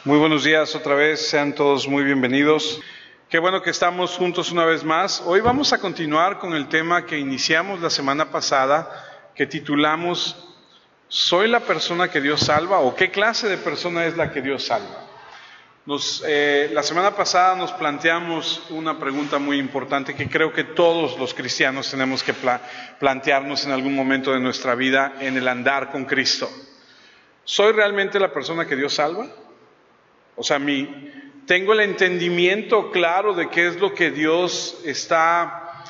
Muy buenos días otra vez, sean todos muy bienvenidos. Qué bueno que estamos juntos una vez más. Hoy vamos a continuar con el tema que iniciamos la semana pasada, que titulamos ¿Soy la persona que Dios salva? ¿O qué clase de persona es la que Dios salva? La semana pasada nos planteamos una pregunta muy importante que creo que todos los cristianos tenemos que plantearnos en algún momento de nuestra vida en el andar con Cristo. ¿Soy realmente la persona que Dios salva? O sea, tengo el entendimiento claro de qué es lo que Dios está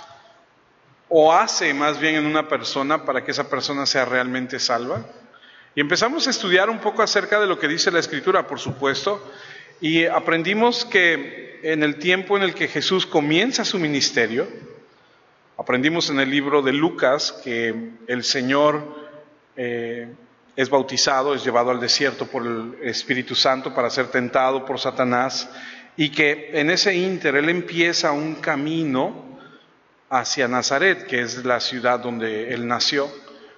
o hace más bien en una persona para que esa persona sea realmente salva. Y empezamos a estudiar un poco acerca de lo que dice la Escritura, por supuesto, y aprendimos que en el tiempo en el que Jesús comienza su ministerio, aprendimos en el libro de Lucas que el Señor es bautizado, es llevado al desierto por el Espíritu Santo para ser tentado por Satanás, y que en ese ínter él empieza un camino hacia Nazaret, que es la ciudad donde él nació,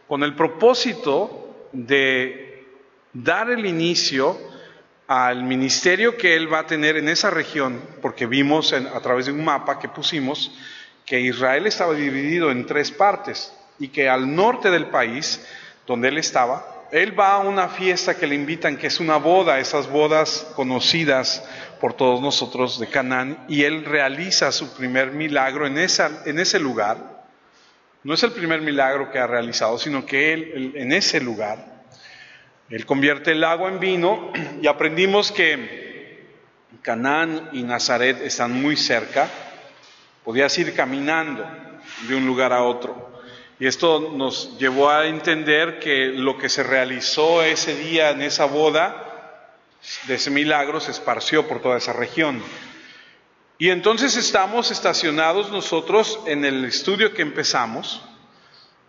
con el propósito de dar el inicio al ministerio que él va a tener en esa región, porque vimos a través de un mapa que pusimos que Israel estaba dividido en 3 partes, y que al norte del país, donde él estaba, él va a una fiesta que le invitan, que es una boda, esas bodas conocidas por todos nosotros de Canaán, y él realiza su primer milagro en ese lugar. No es el primer milagro que ha realizado, sino que él en ese lugar, él convierte el agua en vino, y aprendimos que Canaán y Nazaret están muy cerca, podías ir caminando de un lugar a otro. Y esto nos llevó a entender que lo que se realizó ese día en esa boda, de ese milagro, se esparció por toda esa región. Y entonces estamos estacionados nosotros en el estudio que empezamos,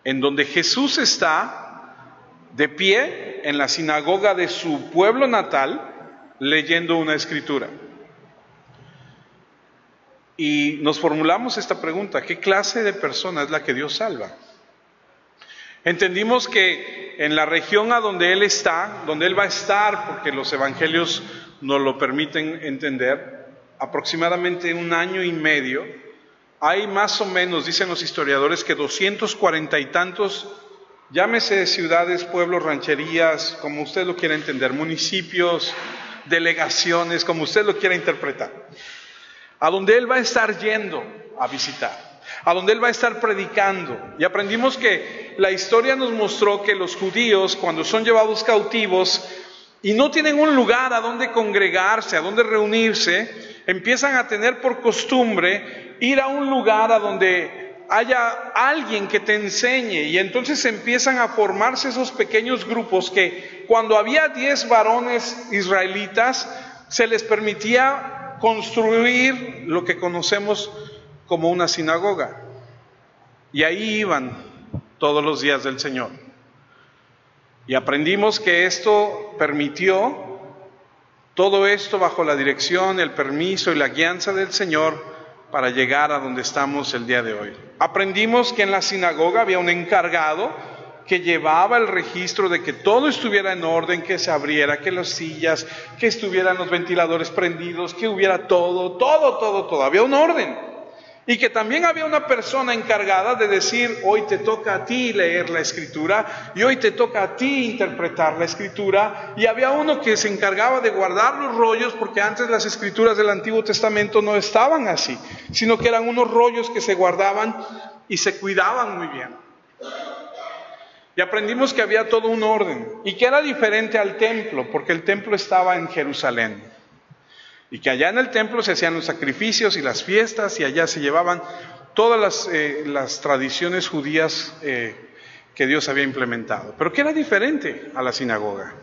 en donde Jesús está de pie en la sinagoga de su pueblo natal, leyendo una escritura. Y nos formulamos esta pregunta: ¿qué clase de persona es la que Dios salva? Entendimos que en la región a donde él está, donde él va a estar, porque los evangelios nos lo permiten entender, aproximadamente 1 año y medio, hay más o menos, dicen los historiadores, que 240 y tantos, llámese ciudades, pueblos, rancherías, como usted lo quiera entender, municipios, delegaciones, como usted lo quiera interpretar, a donde él va a estar yendo a visitar, a donde él va a estar predicando. Y aprendimos que la historia nos mostró que los judíos, cuando son llevados cautivos y no tienen un lugar a donde congregarse, a donde reunirse, empiezan a tener por costumbre ir a un lugar a donde haya alguien que te enseñe, y entonces empiezan a formarse esos pequeños grupos que cuando había 10 varones israelitas se les permitía construir lo que conocemos como una sinagoga, y ahí iban todos los días del Señor. Y aprendimos que esto permitió, todo esto bajo la dirección, el permiso y la guianza del Señor, para llegar a donde estamos el día de hoy. Aprendimos que en la sinagoga había un encargado que llevaba el registro de que todo estuviera en orden, que se abriera, que las sillas, que estuvieran los ventiladores prendidos, que hubiera todo. Había un orden. Y que también había una persona encargada de decir: hoy te toca a ti leer la Escritura, y hoy te toca a ti interpretar la Escritura. Y había uno que se encargaba de guardar los rollos, porque antes las Escrituras del Antiguo Testamento no estaban así, sino que eran unos rollos que se guardaban y se cuidaban muy bien. Y aprendimos que había todo un orden, y que era diferente al templo, porque el templo estaba en Jerusalén, y que allá en el templo se hacían los sacrificios y las fiestas, y allá se llevaban todas las tradiciones judías que Dios había implementado, pero que era diferente a la sinagoga.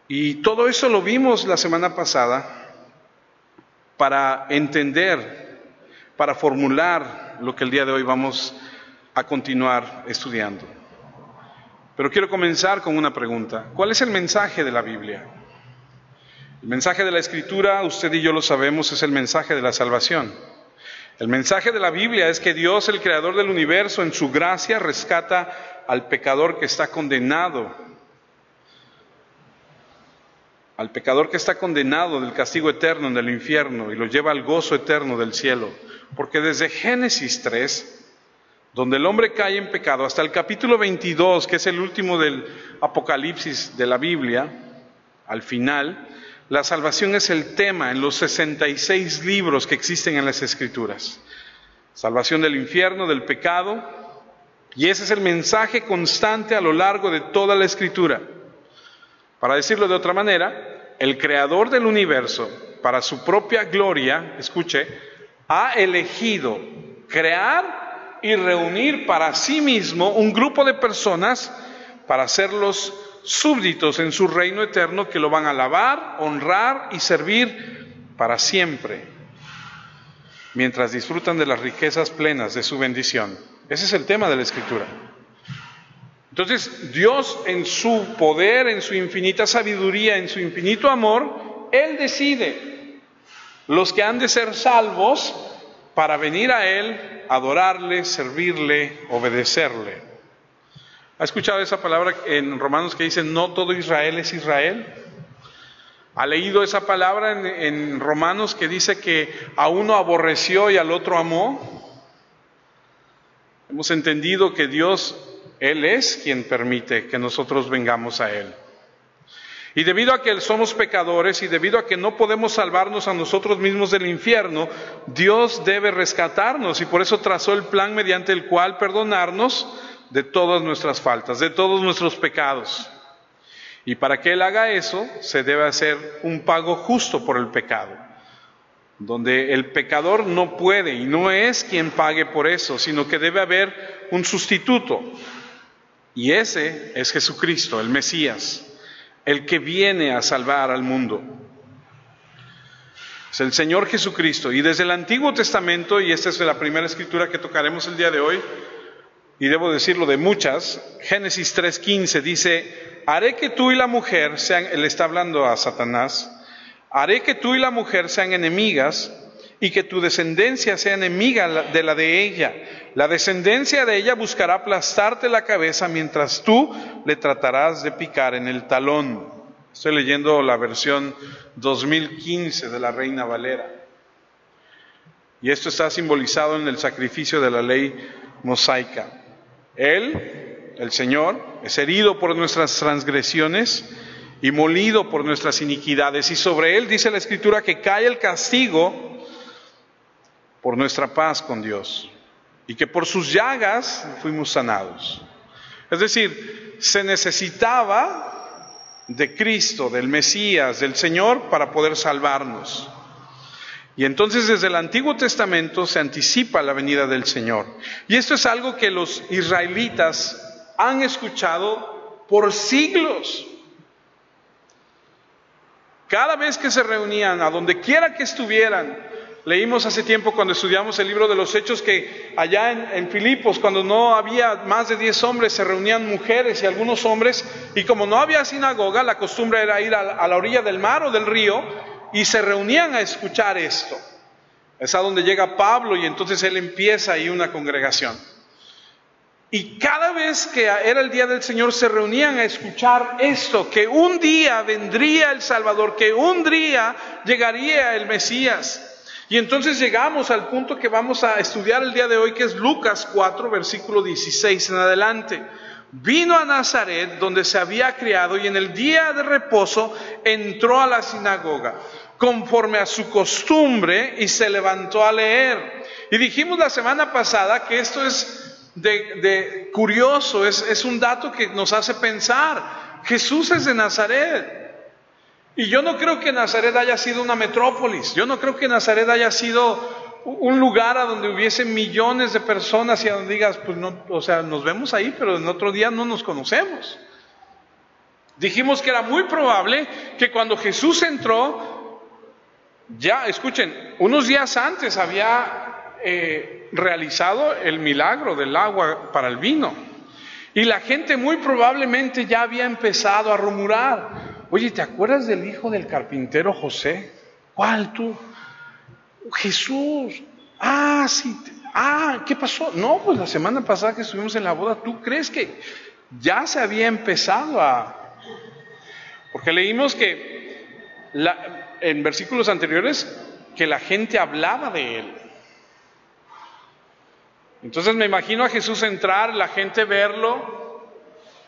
Y todo eso lo vimos la semana pasada para entender, para formular lo que el día de hoy vamos a continuar estudiando. Pero quiero comenzar con una pregunta: ¿cuál es el mensaje de la Biblia? El mensaje de la Escritura, usted y yo lo sabemos, es el mensaje de la salvación. El mensaje de la Biblia es que Dios, el creador del universo, en su gracia rescata al pecador que está condenado al pecador que está condenado del castigo eterno en el infierno y lo lleva al gozo eterno del cielo. Porque desde Génesis 3, donde el hombre cae en pecado, hasta el capítulo 22, que es el último del Apocalipsis de la Biblia, al final, la salvación es el tema en los 66 libros que existen en las Escrituras. Salvación del infierno, del pecado, y ese es el mensaje constante a lo largo de toda la Escritura. Para decirlo de otra manera, el creador del universo, para su propia gloria, escuche, ha elegido crear y reunir para sí mismo un grupo de personas para hacerlos súbditos en su reino eterno que lo van a alabar, honrar y servir para siempre, mientras disfrutan de las riquezas plenas de su bendición. Ese es el tema de la Escritura. Entonces, Dios en su poder, en su infinita sabiduría, en su infinito amor, Él decide los que han de ser salvos para venir a Él, adorarle, servirle, obedecerle. ¿Ha escuchado esa palabra en Romanos que dice, no todo Israel es Israel? ¿Ha leído esa palabra en Romanos que dice que a uno aborreció y al otro amó? Hemos entendido que Dios, Él es quien permite que nosotros vengamos a Él. Y debido a que somos pecadores y debido a que no podemos salvarnos a nosotros mismos del infierno, Dios debe rescatarnos y por eso trazó el plan mediante el cual perdonarnos de todas nuestras faltas, de todos nuestros pecados. Y para que Él haga eso, se debe hacer un pago justo por el pecado, donde el pecador no puede y no es quien pague por eso, sino que debe haber un sustituto. Y ese es Jesucristo, el Mesías, el que viene a salvar al mundo. Es el Señor Jesucristo. Y desde el Antiguo Testamento, y esta es la primera escritura que tocaremos el día de hoy, y debo decirlo de muchas, Génesis 3:15 dice, haré que tú y la mujer sean, él está hablando a Satanás, haré que tú y la mujer sean enemigas y que tu descendencia sea enemiga de la de ella. La descendencia de ella buscará aplastarte la cabeza mientras tú le tratarás de picar en el talón. Estoy leyendo la versión 2015 de la Reina Valera. Y esto está simbolizado en el sacrificio de la ley mosaica. Él, el Señor, es herido por nuestras transgresiones y molido por nuestras iniquidades. Y sobre Él dice la Escritura que cae el castigo por nuestra paz con Dios. Y que por sus llagas fuimos sanados. Es decir, se necesitaba de Cristo, del Mesías, del Señor, para poder salvarnos. Y entonces desde el Antiguo Testamento se anticipa la venida del Señor. Y esto es algo que los israelitas han escuchado por siglos. Cada vez que se reunían, a donde quiera que estuvieran, leímos hace tiempo cuando estudiamos el libro de los Hechos que allá en Filipos, cuando no había más de 10 hombres, se reunían mujeres y algunos hombres, y como no había sinagoga, la costumbre era ir a la orilla del mar o del río, y se reunían a escuchar esto. Es a donde llega Pablo y entonces él empieza ahí una congregación. Y cada vez que era el día del Señor se reunían a escuchar esto, que un día vendría el Salvador, que un día llegaría el Mesías. Y entonces llegamos al punto que vamos a estudiar el día de hoy, que es Lucas 4, versículo 16 en adelante. Vino a Nazaret, donde se había criado, y en el día de reposo entró a la sinagoga, conforme a su costumbre, y se levantó a leer. Y dijimos la semana pasada que esto es de curioso, es un dato que nos hace pensar. Jesús es de Nazaret. Y yo no creo que Nazaret haya sido una metrópolis. Yo no creo que Nazaret haya sido un lugar a donde hubiese millones de personas y a donde digas, pues no, o sea, nos vemos ahí, pero en otro día no nos conocemos. Dijimos que era muy probable que cuando Jesús entró, ya, escuchen, unos días antes había realizado el milagro del agua para el vino. Y la gente muy probablemente ya había empezado a rumorar. Oye, ¿te acuerdas del hijo del carpintero José? ¿Cuál tú? Jesús. Ah, sí. Ah, ¿qué pasó? No, pues la semana pasada que estuvimos en la boda, ¿tú crees que ya se había empezado a...? Porque leímos que en versículos anteriores que la gente hablaba de él. Entonces me imagino a Jesús entrar, la gente verlo,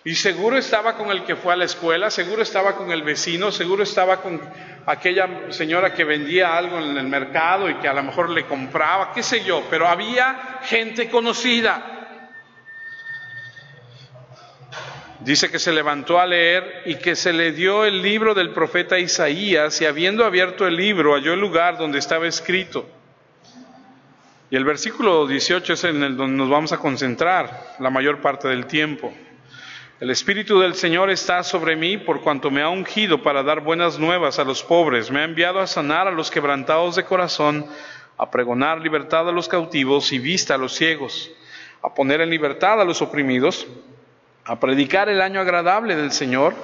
y seguro estaba con el que fue a la escuela, seguro estaba con el vecino, seguro estaba con aquella señora que vendía algo en el mercado y que a lo mejor le compraba, qué sé yo, pero había gente conocida. Dice que se levantó a leer y que se le dio el libro del profeta Isaías, y habiendo abierto el libro halló el lugar donde estaba escrito. Y el versículo 18 es en el donde nos vamos a concentrar la mayor parte del tiempo. El Espíritu del Señor está sobre mí, por cuanto me ha ungido para dar buenas nuevas a los pobres. Me ha enviado a sanar a los quebrantados de corazón, a pregonar libertad a los cautivos y vista a los ciegos, a poner en libertad a los oprimidos, a predicar el año agradable del Señor.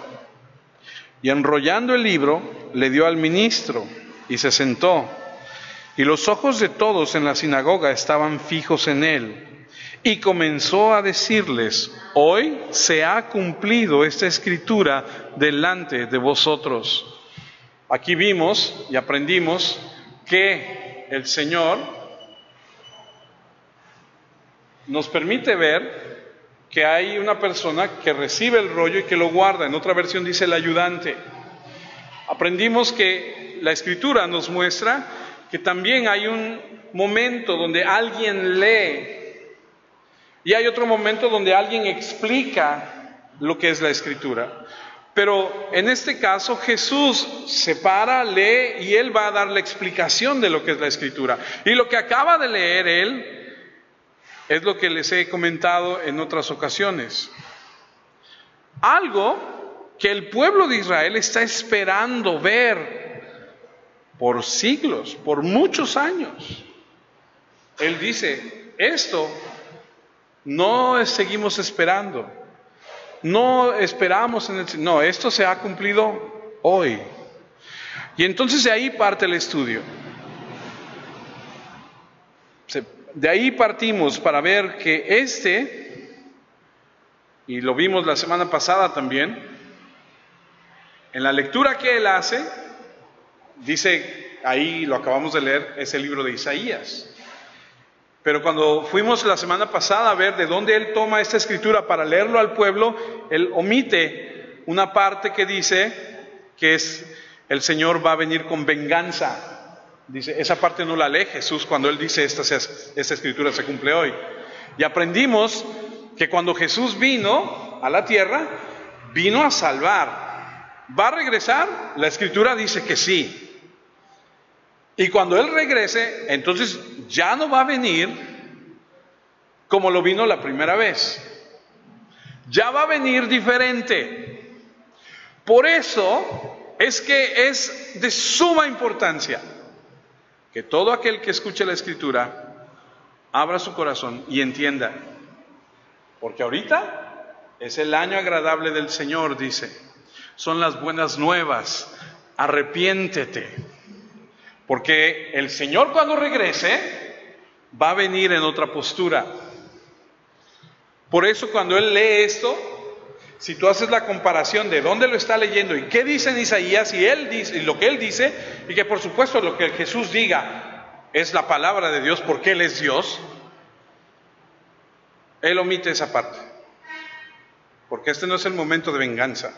Y enrollando el libro, le dio al ministro y se sentó. Y los ojos de todos en la sinagoga estaban fijos en él. Y comenzó a decirles: hoy se ha cumplido esta escritura delante de vosotros. Aquí vimos y aprendimos que el Señor nos permite ver que hay una persona que recibe el rollo y que lo guarda. En otra versión dice el ayudante. Aprendimos que la Escritura nos muestra que también hay un momento donde alguien lee y hay otro momento donde alguien explica lo que es la Escritura. Pero en este caso Jesús se para, lee y Él va a dar la explicación de lo que es la Escritura. Y lo que acaba de leer Él es lo que les he comentado en otras ocasiones. Algo que el pueblo de Israel está esperando ver por siglos, por muchos años. Él dice, esto no seguimos esperando, no esperamos no, esto se ha cumplido hoy. Y entonces de ahí parte el estudio. De ahí partimos para ver que y lo vimos la semana pasada también, en la lectura que él hace, dice, ahí lo acabamos de leer, es el libro de Isaías. Pero cuando fuimos la semana pasada a ver de dónde él toma esta escritura para leerlo al pueblo, él omite una parte que dice que es el Señor va a venir con venganza. Dice, esa parte no la lee Jesús cuando él dice esta escritura se cumple hoy. Y aprendimos que cuando Jesús vino a la tierra, vino a salvar. ¿Va a regresar? La escritura dice que sí. Y cuando Él regrese, entonces ya no va a venir como lo vino la primera vez. Ya va a venir diferente. Por eso es que es de suma importancia que todo aquel que escuche la Escritura abra su corazón y entienda. Porque ahorita es el año agradable del Señor, dice. Son las buenas nuevas. Arrepiéntete. Porque el Señor cuando regrese va a venir en otra postura. Por eso cuando Él lee esto, si tú haces la comparación de dónde lo está leyendo y qué dice en Isaías y Él dice, y lo que Él dice, y que por supuesto lo que Jesús diga es la palabra de Dios porque Él es Dios, Él omite esa parte. Porque este no es el momento de venganza.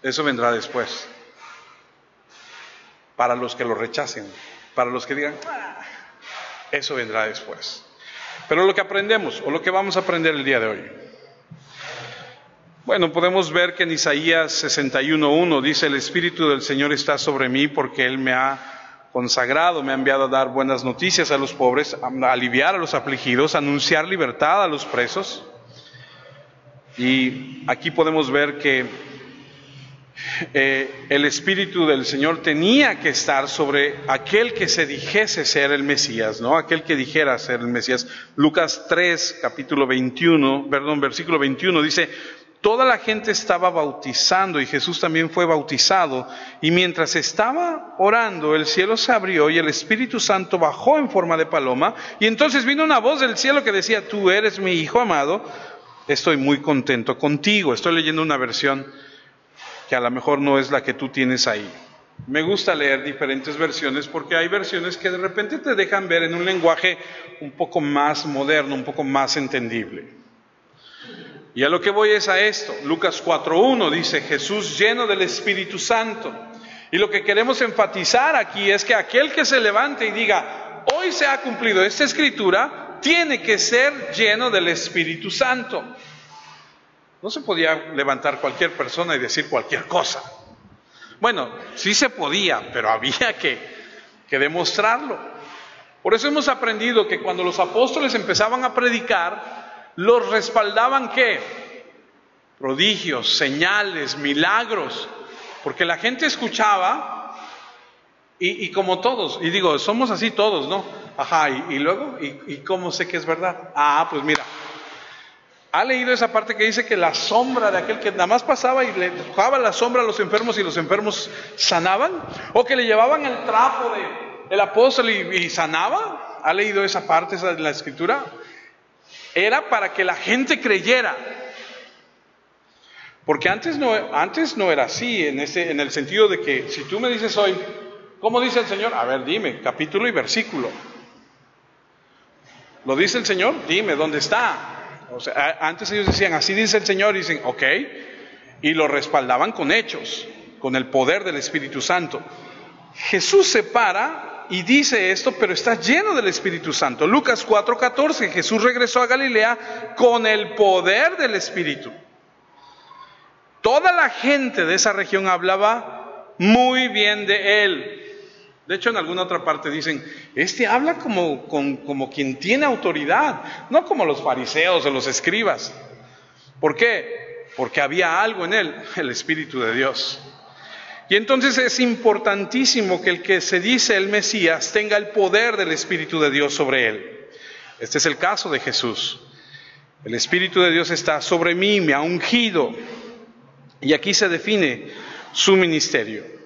Eso vendrá después. Para los que lo rechacen, para los que digan, eso vendrá después. Pero lo que aprendemos, o lo que vamos a aprender el día de hoy. Bueno, podemos ver que en Isaías 61:1 dice, el Espíritu del Señor está sobre mí porque Él me ha consagrado, me ha enviado a dar buenas noticias a los pobres, a aliviar a los afligidos, a anunciar libertad a los presos. Y aquí podemos ver que el Espíritu del Señor tenía que estar sobre aquel que se dijese ser el Mesías, ¿no? Aquel que dijera ser el Mesías. Lucas 3, versículo 21 dice, toda la gente estaba bautizando y Jesús también fue bautizado, y mientras estaba orando, el cielo se abrió y el Espíritu Santo bajó en forma de paloma, y entonces vino una voz del cielo que decía, tú eres mi Hijo amado, estoy muy contento contigo. Estoy leyendo una versión que a lo mejor no es la que tú tienes ahí. Me gusta leer diferentes versiones porque hay versiones que de repente te dejan ver en un lenguaje un poco más moderno, un poco más entendible. Y a lo que voy es a esto. Lucas 4:1 dice, Jesús lleno del Espíritu Santo. Y lo que queremos enfatizar aquí es que aquel que se levante y diga, hoy se ha cumplido esta escritura, tiene que ser lleno del Espíritu Santo. No se podía levantar cualquier persona y decir cualquier cosa. Bueno, sí se podía, pero había que demostrarlo. Por eso hemos aprendido que cuando los apóstoles empezaban a predicar, los respaldaban ¿qué? Prodigios, señales, milagros, porque la gente escuchaba y como todos, y digo, somos así todos, ¿no? Ajá, y luego, ¿y cómo sé que es verdad? Ah, pues mira, ¿ha leído esa parte que dice que la sombra de aquel que nada más pasaba y le tocaba la sombra a los enfermos y los enfermos sanaban? ¿O que le llevaban el trapo del apóstol y sanaba? ¿Ha leído esa parte esa de la escritura? Era para que la gente creyera. Porque antes no era así, en el sentido de que si tú me dices hoy, ¿cómo dice el Señor? A ver, dime, capítulo y versículo. ¿Lo dice el Señor? Dime, ¿dónde está? O sea, antes ellos decían, así dice el Señor, y dicen, ok, y lo respaldaban con hechos, con el poder del Espíritu Santo. Jesús se para y dice esto, pero está lleno del Espíritu Santo. Lucas 4:14, Jesús regresó a Galilea con el poder del Espíritu. Toda la gente de esa región hablaba muy bien de él. De hecho, en alguna otra parte dicen, habla como quien tiene autoridad, no como los fariseos o los escribas. ¿Por qué? Porque había algo en él, el Espíritu de Dios. Y entonces es importantísimo que el que se dice el Mesías tenga el poder del Espíritu de Dios sobre él. Este es el caso de Jesús. El Espíritu de Dios está sobre mí, me ha ungido. Y aquí se define su ministerio.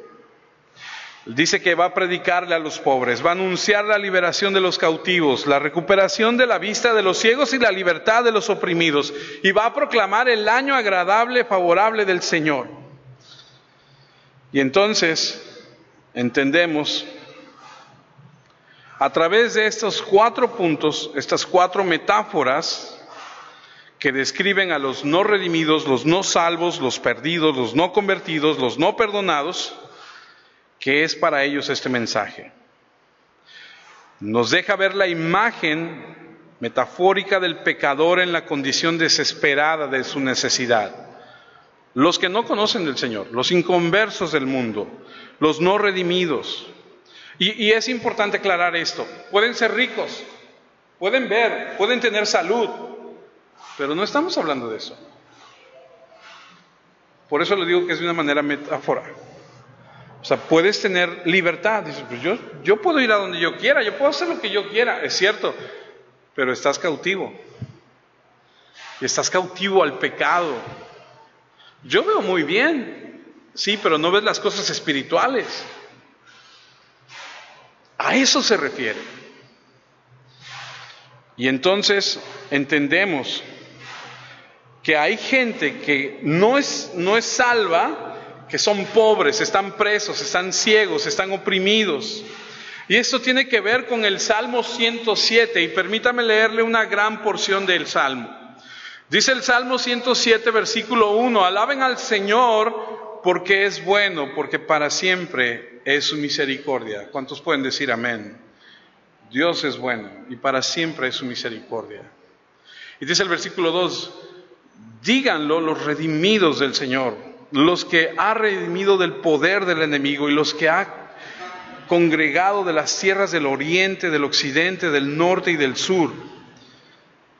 Dice que va a predicarle a los pobres, va a anunciar la liberación de los cautivos, la recuperación de la vista de los ciegos y la libertad de los oprimidos. Y va a proclamar el año agradable, favorable del Señor. Y entonces entendemos, a través de estos 4 puntos, estas 4 metáforas que describen a los no redimidos, los no salvos, los perdidos, los no convertidos, los no perdonados, ¿qué es para ellos este mensaje? Nos deja ver la imagen metafórica del pecador en la condición desesperada de su necesidad. Los que no conocen del Señor, los inconversos del mundo, los no redimidos. Y es importante aclarar esto. Pueden ser ricos, pueden ver, pueden tener salud, pero no estamos hablando de eso. Por eso le digo que es de una manera metáfora. O sea, puedes tener libertad. Dices, pues yo puedo ir a donde yo quiera, yo puedo hacer lo que yo quiera, es cierto, pero estás cautivo. Y estás cautivo al pecado. Yo veo muy bien, sí, pero no ves las cosas espirituales. A eso se refiere. Y entonces entendemos que hay gente que no es salva, que son pobres, están presos, están ciegos, están oprimidos. Y esto tiene que ver con el Salmo 107, y permítame leerle una gran porción del Salmo. Dice el Salmo 107, versículo 1, alaben al Señor porque es bueno, porque para siempre es su misericordia. ¿Cuántos pueden decir amén? Dios es bueno y para siempre es su misericordia. Y dice el versículo 2, díganlo los redimidos del Señor, los que ha redimido del poder del enemigo y los que ha congregado de las tierras del oriente, del occidente, del norte y del sur.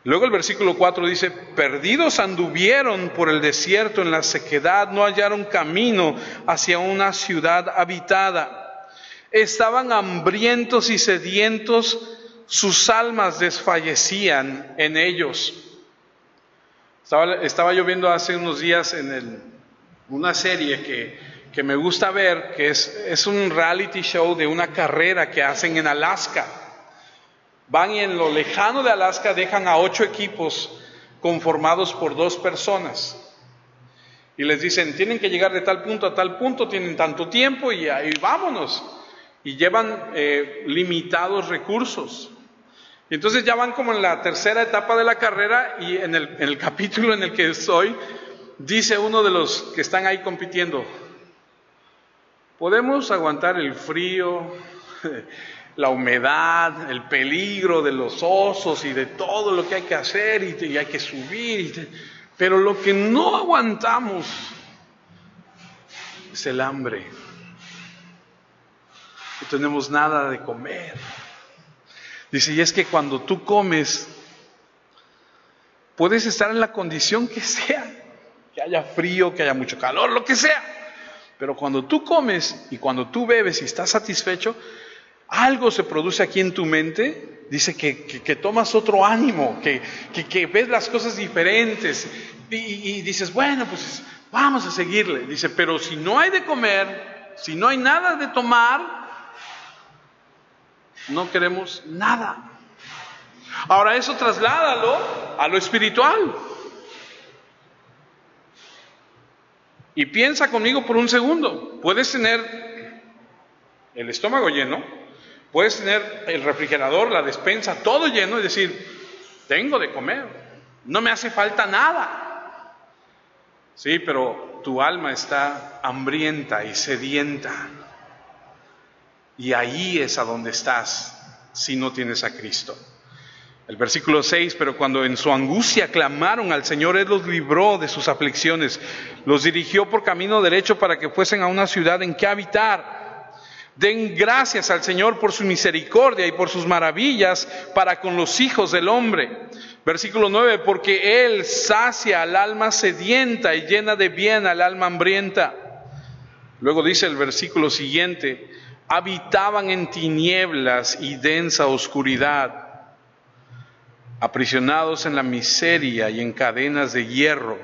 Luego el versículo 4 dice, perdidos anduvieron por el desierto en la sequedad, no hallaron camino hacia una ciudad habitada. Estaban hambrientos y sedientos, sus almas desfallecían en ellos. Estaba yo viendo hace unos días una serie que me gusta ver, que es un reality show de una carrera que hacen en Alaska. Van y en lo lejano de Alaska dejan a 8 equipos conformados por 2 personas. Y les dicen, tienen que llegar de tal punto a tal punto, tienen tanto tiempo y ahí vámonos. Y llevan limitados recursos. Y entonces ya van como en la tercera etapa de la carrera y en el capítulo en el que estoy, dice uno de los que están ahí compitiendo, podemos aguantar el frío, la humedad, el peligro de los osos y de todo lo que hay que hacer y hay que subir, pero lo que no aguantamos es el hambre. No tenemos nada de comer. Dice, y es que cuando tú comes, puedes estar en la condición que sea, que haya frío, que haya mucho calor, lo que sea. Pero cuando tú comes y cuando tú bebes y estás satisfecho, algo se produce aquí en tu mente. Dice que tomas otro ánimo, que ves las cosas diferentes y dices, bueno, pues vamos a seguirle. Dice, pero si no hay de comer, si no hay nada de tomar, no queremos nada. Ahora eso trasládalo a lo espiritual. Y piensa conmigo por un segundo. Puedes tener el estómago lleno, puedes tener el refrigerador, la despensa, todo lleno y decir, tengo de comer, no me hace falta nada. Sí, pero tu alma está hambrienta y sedienta. Y ahí es a donde estás si no tienes a Cristo. El versículo 6, pero cuando en su angustia clamaron al Señor, Él los libró de sus aflicciones, los dirigió por camino derecho para que fuesen a una ciudad en que habitar. Den gracias al Señor por su misericordia y por sus maravillas para con los hijos del hombre. Versículo 9, porque Él sacia al alma sedienta y llena de bien al alma hambrienta. Luego dice el versículo siguiente, habitaban en tinieblas y densa oscuridad, aprisionados en la miseria y en cadenas de hierro,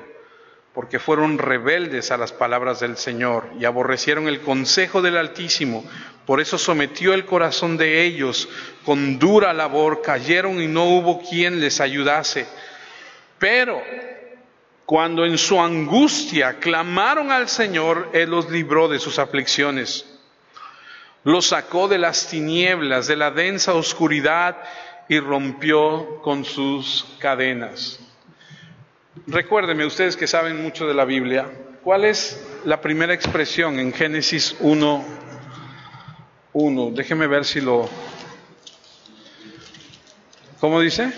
porque fueron rebeldes a las palabras del Señor y aborrecieron el consejo del Altísimo. Por eso sometió el corazón de ellos con dura labor, cayeron y no hubo quien les ayudase. Pero cuando en su angustia clamaron al Señor, Él los libró de sus aflicciones. Los sacó de las tinieblas, de la densa oscuridad, y rompió con sus cadenas. Recuérdenme, ustedes que saben mucho de la Biblia, ¿cuál es la primera expresión en Génesis 1:1? Déjeme ver si lo... ¿Cómo dice?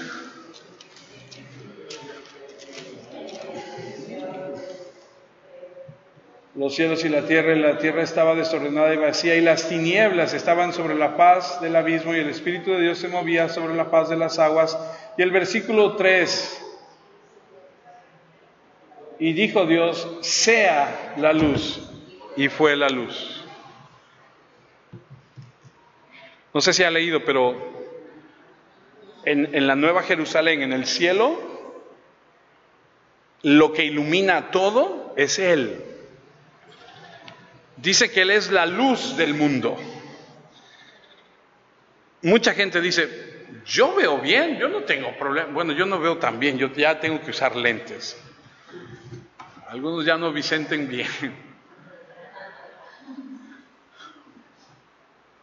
Los cielos y la tierra estaba desordenada y vacía, y las tinieblas estaban sobre la faz del abismo, y el Espíritu de Dios se movía sobre la faz de las aguas. Y el versículo 3, y dijo Dios, sea la luz, y fue la luz. No sé si ha leído, pero en la Nueva Jerusalén, en el cielo, lo que ilumina todo es Él. Dice que Él es la luz del mundo. Mucha gente dice, yo veo bien, yo no tengo problema. Bueno, yo no veo tan bien, yo ya tengo que usar lentes. Algunos ya no visenten bien.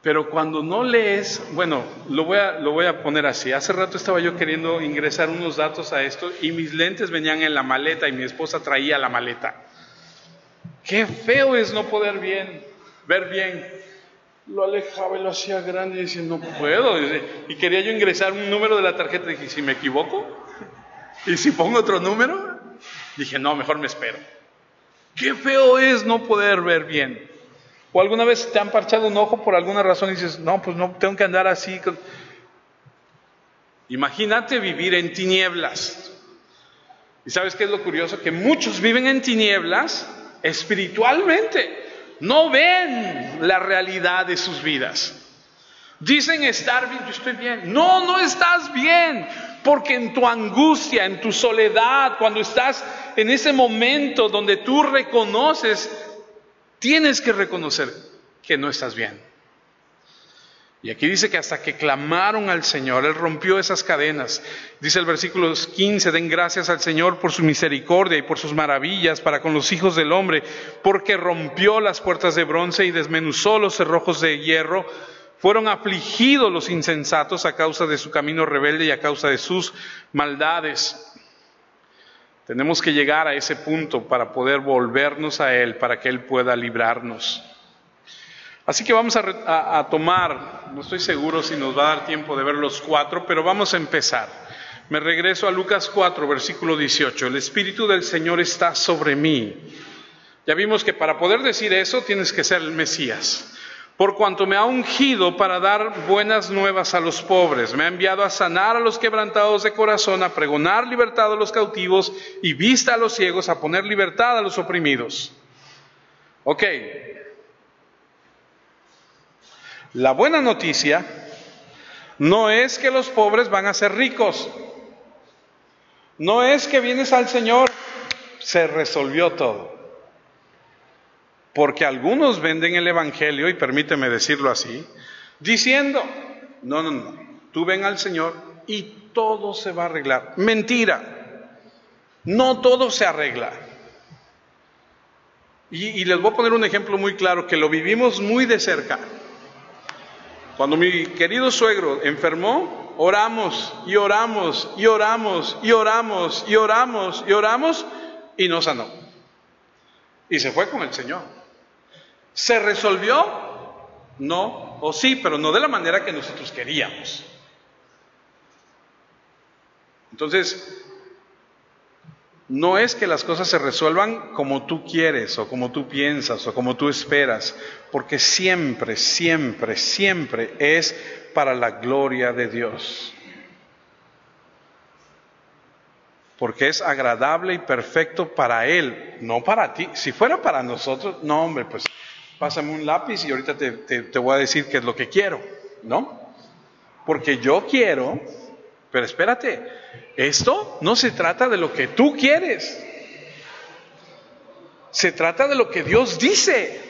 Pero cuando no lees, bueno, lo voy a poner así. Hace rato estaba yo queriendo ingresar unos datos a esto y mis lentes venían en la maleta y mi esposa traía la maleta. Qué feo es no poder ver bien. Lo alejaba y lo hacía grande y decía, no puedo. Y quería yo ingresar un número de la tarjeta y dije, ¿si me equivoco? ¿Y si pongo otro número? Dije, no, mejor me espero. Qué feo es no poder ver bien. ¿O alguna vez te han parchado un ojo por alguna razón y dices, no, pues no, tengo que andar así? Imagínate vivir en tinieblas. ¿Y sabes qué es lo curioso? Que muchos viven en tinieblas espiritualmente, no ven la realidad de sus vidas. Dicen estar bien, yo estoy bien. No, no estás bien, porque en tu angustia, en tu soledad, cuando estás en ese momento donde tú reconoces, tienes que reconocer que no estás bien. Y aquí dice que hasta que clamaron al Señor, Él rompió esas cadenas. Dice el versículo 15, den gracias al Señor por su misericordia y por sus maravillas para con los hijos del hombre, porque rompió las puertas de bronce y desmenuzó los cerrojos de hierro. Fueron afligidos los insensatos a causa de su camino rebelde y a causa de sus maldades. Tenemos que llegar a ese punto para poder volvernos a Él, para que Él pueda librarnos. Así que vamos a tomar, no estoy seguro si nos va a dar tiempo de ver los 4, pero vamos a empezar. Me regreso a Lucas 4, versículo 18. El Espíritu del Señor está sobre mí. Ya vimos que para poder decir eso tienes que ser el Mesías. Por cuanto me ha ungido para dar buenas nuevas a los pobres, me ha enviado a sanar a los quebrantados de corazón, a pregonar libertad a los cautivos y vista a los ciegos, a poner libertad a los oprimidos. Ok. La buena noticia no es que los pobres van a ser ricos. No es que vienes al Señor, se resolvió todo. Porque algunos venden el Evangelio, y permíteme decirlo así, diciendo, no, tú ven al Señor y todo se va a arreglar. Mentira, no todo se arregla. Y les voy a poner un ejemplo muy claro, que lo vivimos muy de cerca. Cuando mi querido suegro enfermó, oramos y oramos y oramos y oramos y oramos y oramos y no sanó. Y se fue con el Señor. ¿Se resolvió? No, o sí, pero no de la manera que nosotros queríamos. Entonces, no es que las cosas se resuelvan como tú quieres, o como tú piensas, o como tú esperas, porque siempre, siempre, siempre es para la gloria de Dios. Porque es agradable y perfecto para Él, no para ti. Si fuera para nosotros, no hombre, pues pásame un lápiz y ahorita te voy a decir qué es lo que quiero, ¿no? Porque yo quiero, pero espérate, esto no se trata de lo que tú quieres, se trata de lo que Dios dice.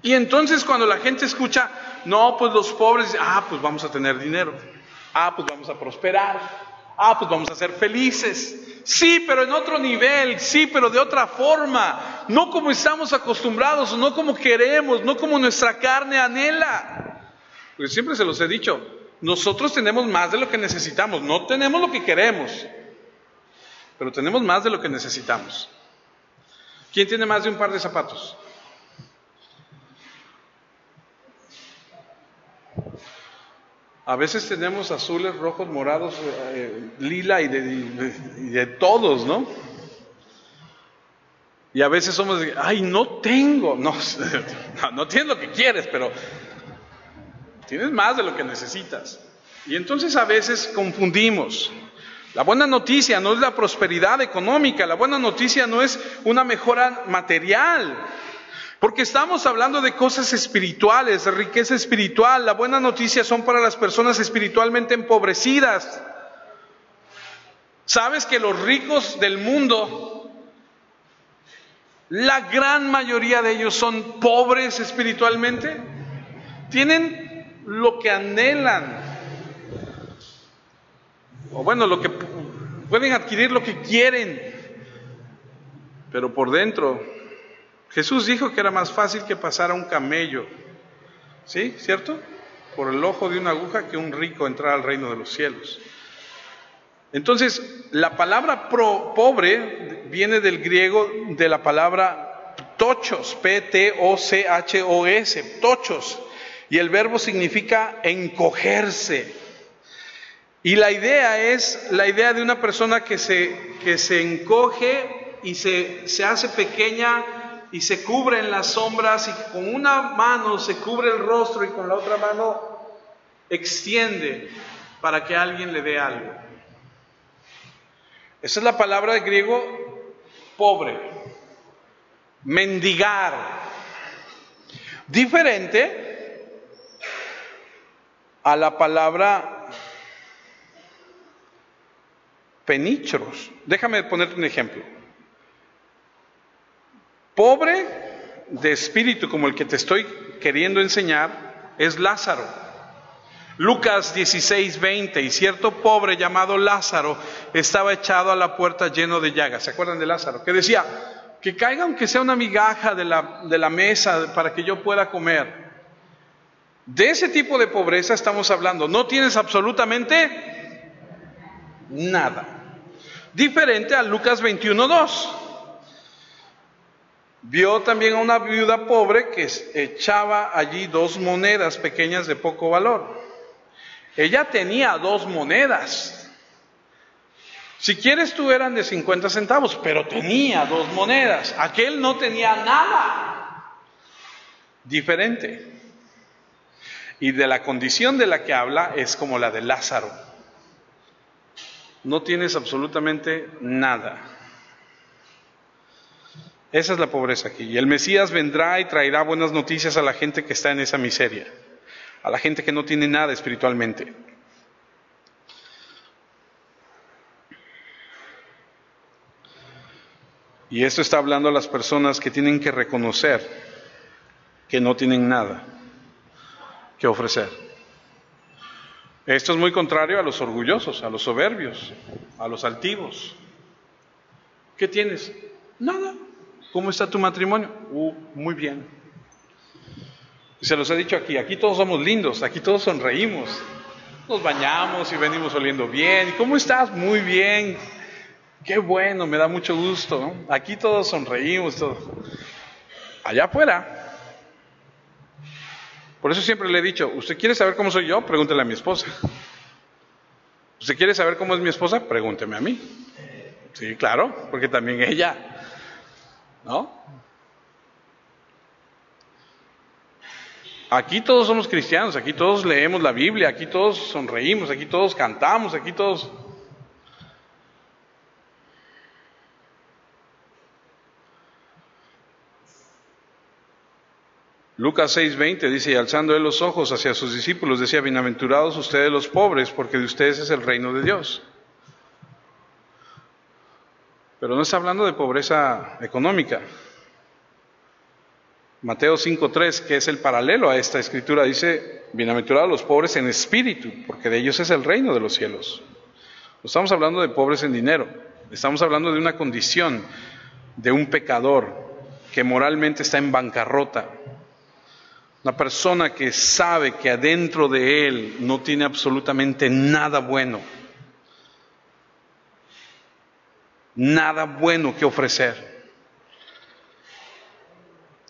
Y entonces cuando la gente escucha, no, pues los pobres, pues vamos a tener dinero, pues vamos a prosperar, pues vamos a ser felices. Sí, pero en otro nivel, sí, pero de otra forma, no como estamos acostumbrados, no como queremos, no como nuestra carne anhela. Porque siempre se los he dicho, nosotros tenemos más de lo que necesitamos, no tenemos lo que queremos, pero tenemos más de lo que necesitamos. ¿Quién tiene más de un par de zapatos? A veces tenemos azules, rojos, morados, lila y de todos, ¿no? Y a veces somos de, no tengo. No tienes lo que quieres, pero tienes más de lo que necesitas. Y entonces a veces confundimos. La buena noticia no es la prosperidad económica, la buena noticia no es una mejora material. Porque estamos hablando de cosas espirituales, de riqueza espiritual. La buena noticia son para las personas espiritualmente empobrecidas. ¿Sabes que los ricos del mundo, la gran mayoría de ellos son pobres espiritualmente? Tienen lo que anhelan. O bueno, lo que pueden adquirir, lo que quieren. Pero por dentro, Jesús dijo que era más fácil que pasara un camello, ¿sí? ¿Cierto? Por el ojo de una aguja que un rico entrar al reino de los cielos. Entonces, la palabra pobre viene del griego de la palabra tochos, P-T-O-C-H-O-S, tochos, y el verbo significa encogerse. Y la idea es la idea de una persona que se encoge y se hace pequeña y se cubre en las sombras, y con una mano se cubre el rostro y con la otra mano extiende para que alguien le dé algo. Esa es la palabra de griego pobre, mendigar. Diferente a la palabra penichros. Déjame ponerte un ejemplo. Pobre de espíritu como el que te estoy queriendo enseñar es Lázaro. Lucas 16:20, y cierto pobre llamado Lázaro estaba echado a la puerta lleno de llagas. ¿Se acuerdan de Lázaro? Que decía, que caiga aunque sea una migaja de la mesa para que yo pueda comer. De ese tipo de pobreza estamos hablando. No tienes absolutamente nada. Diferente a Lucas 21:2. Vio también a una viuda pobre que echaba allí 2 monedas pequeñas de poco valor. Ella tenía 2 monedas. Si quieres tú eran de 50 centavos, pero tenía 2 monedas. Aquel no tenía nada. Diferente. Y de la condición de la que habla es como la de Lázaro. No tienes absolutamente nada. Esa es la pobreza aquí. Y el Mesías vendrá y traerá buenas noticias a la gente que está en esa miseria, a la gente que no tiene nada espiritualmente. Y esto está hablando a las personas que tienen que reconocer que no tienen nada que ofrecer. Esto es muy contrario a los orgullosos, a los soberbios, a los altivos. ¿Qué tienes? Nada. ¿Cómo está tu matrimonio? Muy bien. Se los he dicho aquí todos somos lindos, aquí todos sonreímos. Nos bañamos y venimos oliendo bien. ¿Cómo estás? Muy bien. Qué bueno, me da mucho gusto, ¿no? Aquí todos sonreímos, todos. Allá afuera. Por eso siempre le he dicho, ¿usted quiere saber cómo soy yo? Pregúntele a mi esposa. ¿Usted quiere saber cómo es mi esposa? Pregúnteme a mí. Sí, claro, porque también ella, ¿no? Aquí todos somos cristianos, aquí todos leemos la Biblia, aquí todos sonreímos, aquí todos cantamos, aquí todos... Lucas 6:20 dice, y alzando él los ojos hacia sus discípulos, decía, bienaventurados ustedes los pobres, porque de ustedes es el reino de Dios. Pero no está hablando de pobreza económica. Mateo 5:3, que es el paralelo a esta escritura, dice, bienaventurados los pobres en espíritu, porque de ellos es el reino de los cielos. No estamos hablando de pobres en dinero, estamos hablando de una condición de un pecador que moralmente está en bancarrota. Una persona que sabe que adentro de él no tiene absolutamente nada bueno. Nada bueno que ofrecer.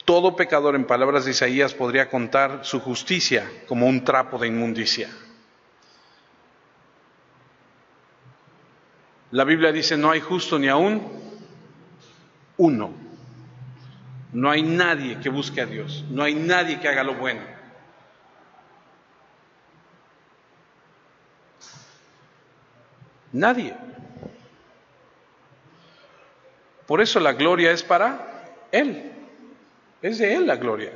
Todo pecador, en palabras de Isaías, podría contar su justicia como un trapo de inmundicia. La Biblia dice, no hay justo ni aún uno. No hay nadie que busque a Dios, no hay nadie que haga lo bueno. Nadie. Por eso la gloria es para Él, es de Él la gloria.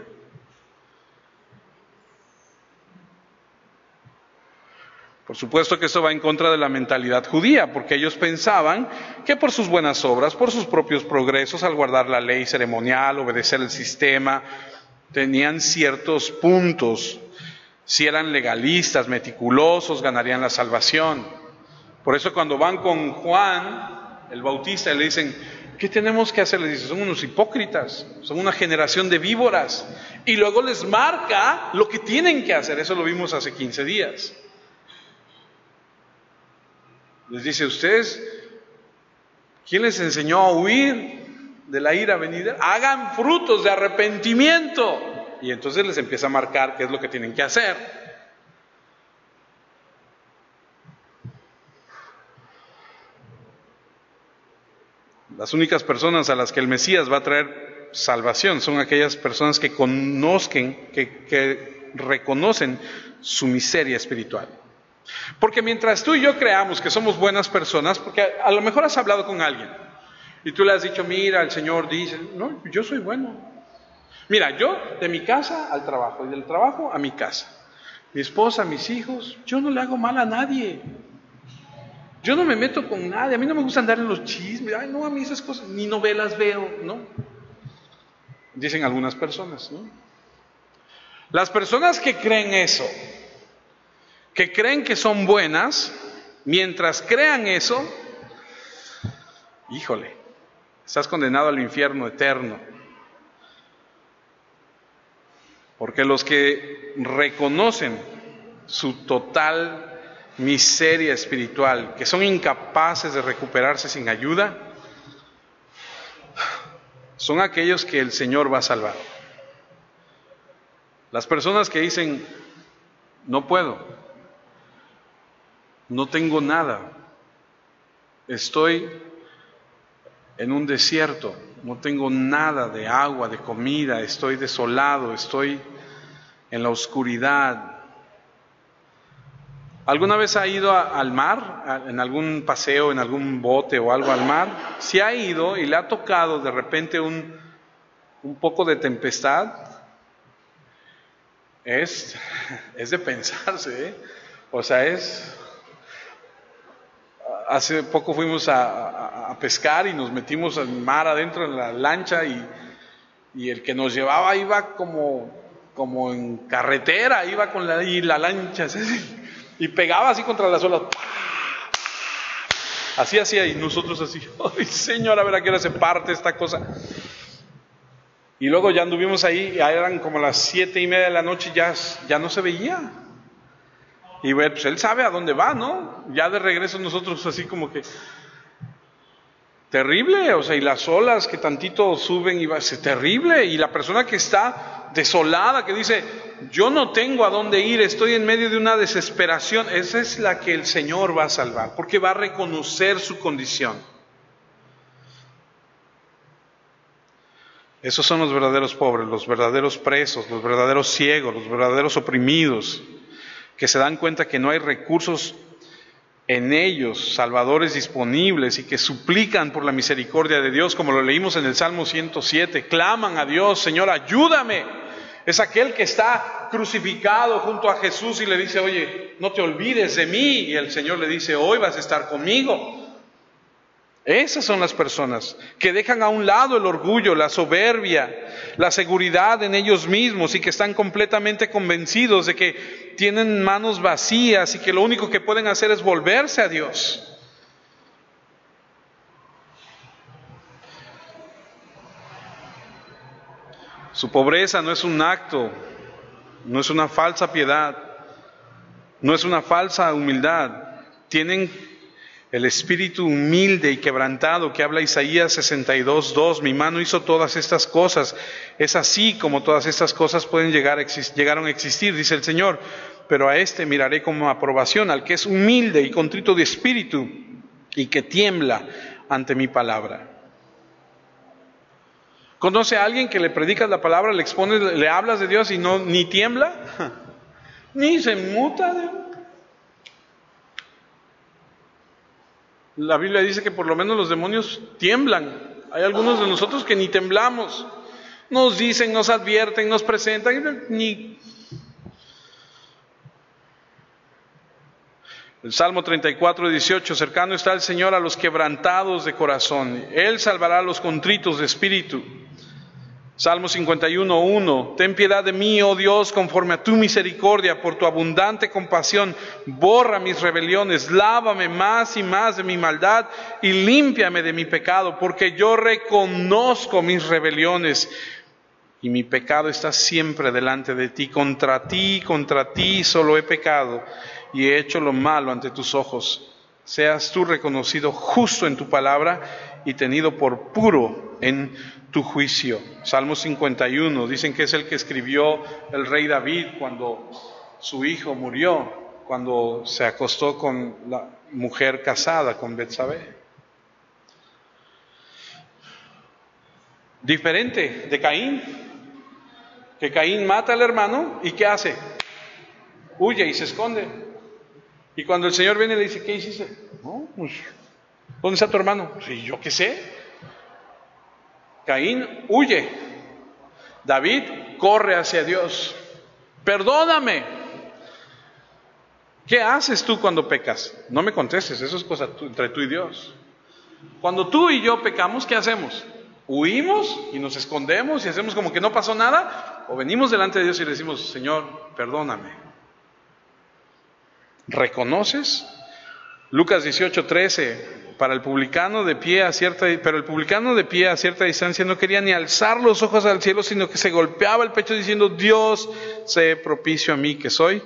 Por supuesto que esto va en contra de la mentalidad judía, porque ellos pensaban que por sus buenas obras, por sus propios progresos, al guardar la ley ceremonial, obedecer el sistema, tenían ciertos puntos. Si eran legalistas, meticulosos, ganarían la salvación. Por eso cuando van con Juan, el Bautista, y le dicen, ¿qué tenemos que hacer? Les dice, son unos hipócritas, son una generación de víboras. Y luego les marca lo que tienen que hacer. Eso lo vimos hace 15 días. Les dice, ustedes, ¿quién les enseñó a huir de la ira venidera? Hagan frutos de arrepentimiento. Y entonces les empieza a marcar qué es lo que tienen que hacer. Las únicas personas a las que el Mesías va a traer salvación son aquellas personas que conozcan, que reconocen su miseria espiritual. Porque mientras tú y yo creamos que somos buenas personas, porque a lo mejor has hablado con alguien y tú le has dicho, mira, el Señor dice, no, yo soy bueno. Mira, yo de mi casa al trabajo y del trabajo a mi casa. Mi esposa, mis hijos, yo no le hago mal a nadie. Yo no me meto con nadie, a mí no me gusta andar en los chismes, ay no, a mí esas cosas, ni novelas veo, ¿no? dicen algunas personas, ¿no? Las personas que creen eso, que creen que son buenas, mientras crean eso, híjole, estás condenado al infierno eterno. Porque los que reconocen su total miseria espiritual, que son incapaces de recuperarse sin ayuda, son aquellos que el Señor va a salvar. Las personas que dicen, no puedo, no tengo nada, estoy en un desierto, no tengo nada de agua, de comida, estoy desolado, estoy en la oscuridad. ¿Alguna vez ha ido al mar, en algún paseo, en algún bote o algo al mar? Si ha ido y le ha tocado de repente un poco de tempestad, es de pensarse, ¿eh? O sea, hace poco fuimos a pescar y nos metimos al mar adentro en la lancha y el que nos llevaba iba como en carretera, iba con la lancha y pegaba así contra las olas. Así hacía y nosotros así, ¡ay, Señor, a ver a qué hora se parte esta cosa! Y luego ya anduvimos ahí, ya eran como las 7:30 de la noche, ya no se veía. Y bueno, pues él sabe a dónde va, ¿no? Ya de regreso nosotros así como que terrible, o sea, y las olas que tantito suben y va, es terrible. Y la persona que está desolada, que dice, yo no tengo a dónde ir, estoy en medio de una desesperación, esa es la que el Señor va a salvar, porque va a reconocer su condición. Esos son los verdaderos pobres, los verdaderos presos, los verdaderos ciegos, los verdaderos oprimidos, que se dan cuenta que no hay recursos en ellos, salvadores disponibles, y que suplican por la misericordia de Dios, como lo leímos en el Salmo 107, claman a Dios, Señor, ayúdame. Es aquel que está crucificado junto a Jesús y le dice, oye, no te olvides de mí, y el Señor le dice, hoy vas a estar conmigo. Esas son las personas que dejan a un lado el orgullo, la soberbia, la seguridad en ellos mismos y que están completamente convencidos de que tienen manos vacías y que lo único que pueden hacer es volverse a Dios. Su pobreza no es un acto, no es una falsa piedad, no es una falsa humildad. Tienen el espíritu humilde y quebrantado que habla Isaías 62:2, mi mano hizo todas estas cosas. Es así como todas estas cosas llegaron a existir, dice el Señor. Pero a este miraré como aprobación, al que es humilde y contrito de espíritu y que tiembla ante mi palabra. ¿Conoce a alguien que le predicas la palabra, le expones, le hablas de Dios y ni tiembla? Ni se muta. La Biblia dice que por lo menos los demonios tiemblan. Hay algunos de nosotros que ni temblamos. Nos dicen, nos advierten, nos presentan, ni... El Salmo 34:18, cercano está el Señor a los quebrantados de corazón. Él salvará a los contritos de espíritu. Salmo 51:1, ten piedad de mí, oh Dios, conforme a tu misericordia, por tu abundante compasión, borra mis rebeliones, lávame más y más de mi maldad y límpiame de mi pecado, porque yo reconozco mis rebeliones y mi pecado está siempre delante de ti. Contra ti solo he pecado y he hecho lo malo ante tus ojos. Seas tú reconocido justo en tu palabra y tenido por puro en tu juicio. Salmo 51, dicen que es el que escribió el rey David cuando su hijo murió, cuando se acostó con la mujer casada, con Betsabé. Diferente de Caín, que Caín mata al hermano y ¿qué hace? Huye y se esconde. Y cuando el Señor viene le dice, ¿qué hiciste? No, pues, ¿dónde está tu hermano? Sí, yo qué sé. Caín huye. David corre hacia Dios. Perdóname. ¿Qué haces tú cuando pecas? No me contestes, eso es cosa entre tú y Dios. Cuando tú y yo pecamos, ¿qué hacemos? ¿Huimos y nos escondemos y hacemos como que no pasó nada? ¿O venimos delante de Dios y le decimos, Señor, perdóname? ¿Reconoces? Lucas 18:13, pero el publicano de pie a cierta distancia no quería ni alzar los ojos al cielo, sino que se golpeaba el pecho diciendo, Dios, sé propicio a mí que soy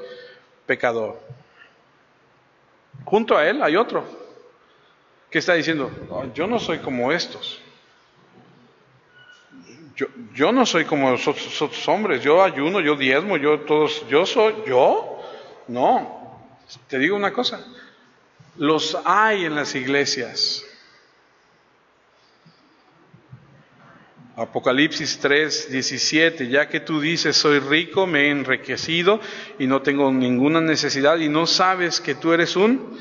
pecador. Junto a él hay otro que está diciendo, no, yo no soy como estos. Yo no soy como esos hombres, yo ayuno, yo diezmo, yo. No, te digo una cosa, los hay en las iglesias. Apocalipsis 3:17, ya que tú dices, soy rico, me he enriquecido y no tengo ninguna necesidad, y no sabes que tú eres un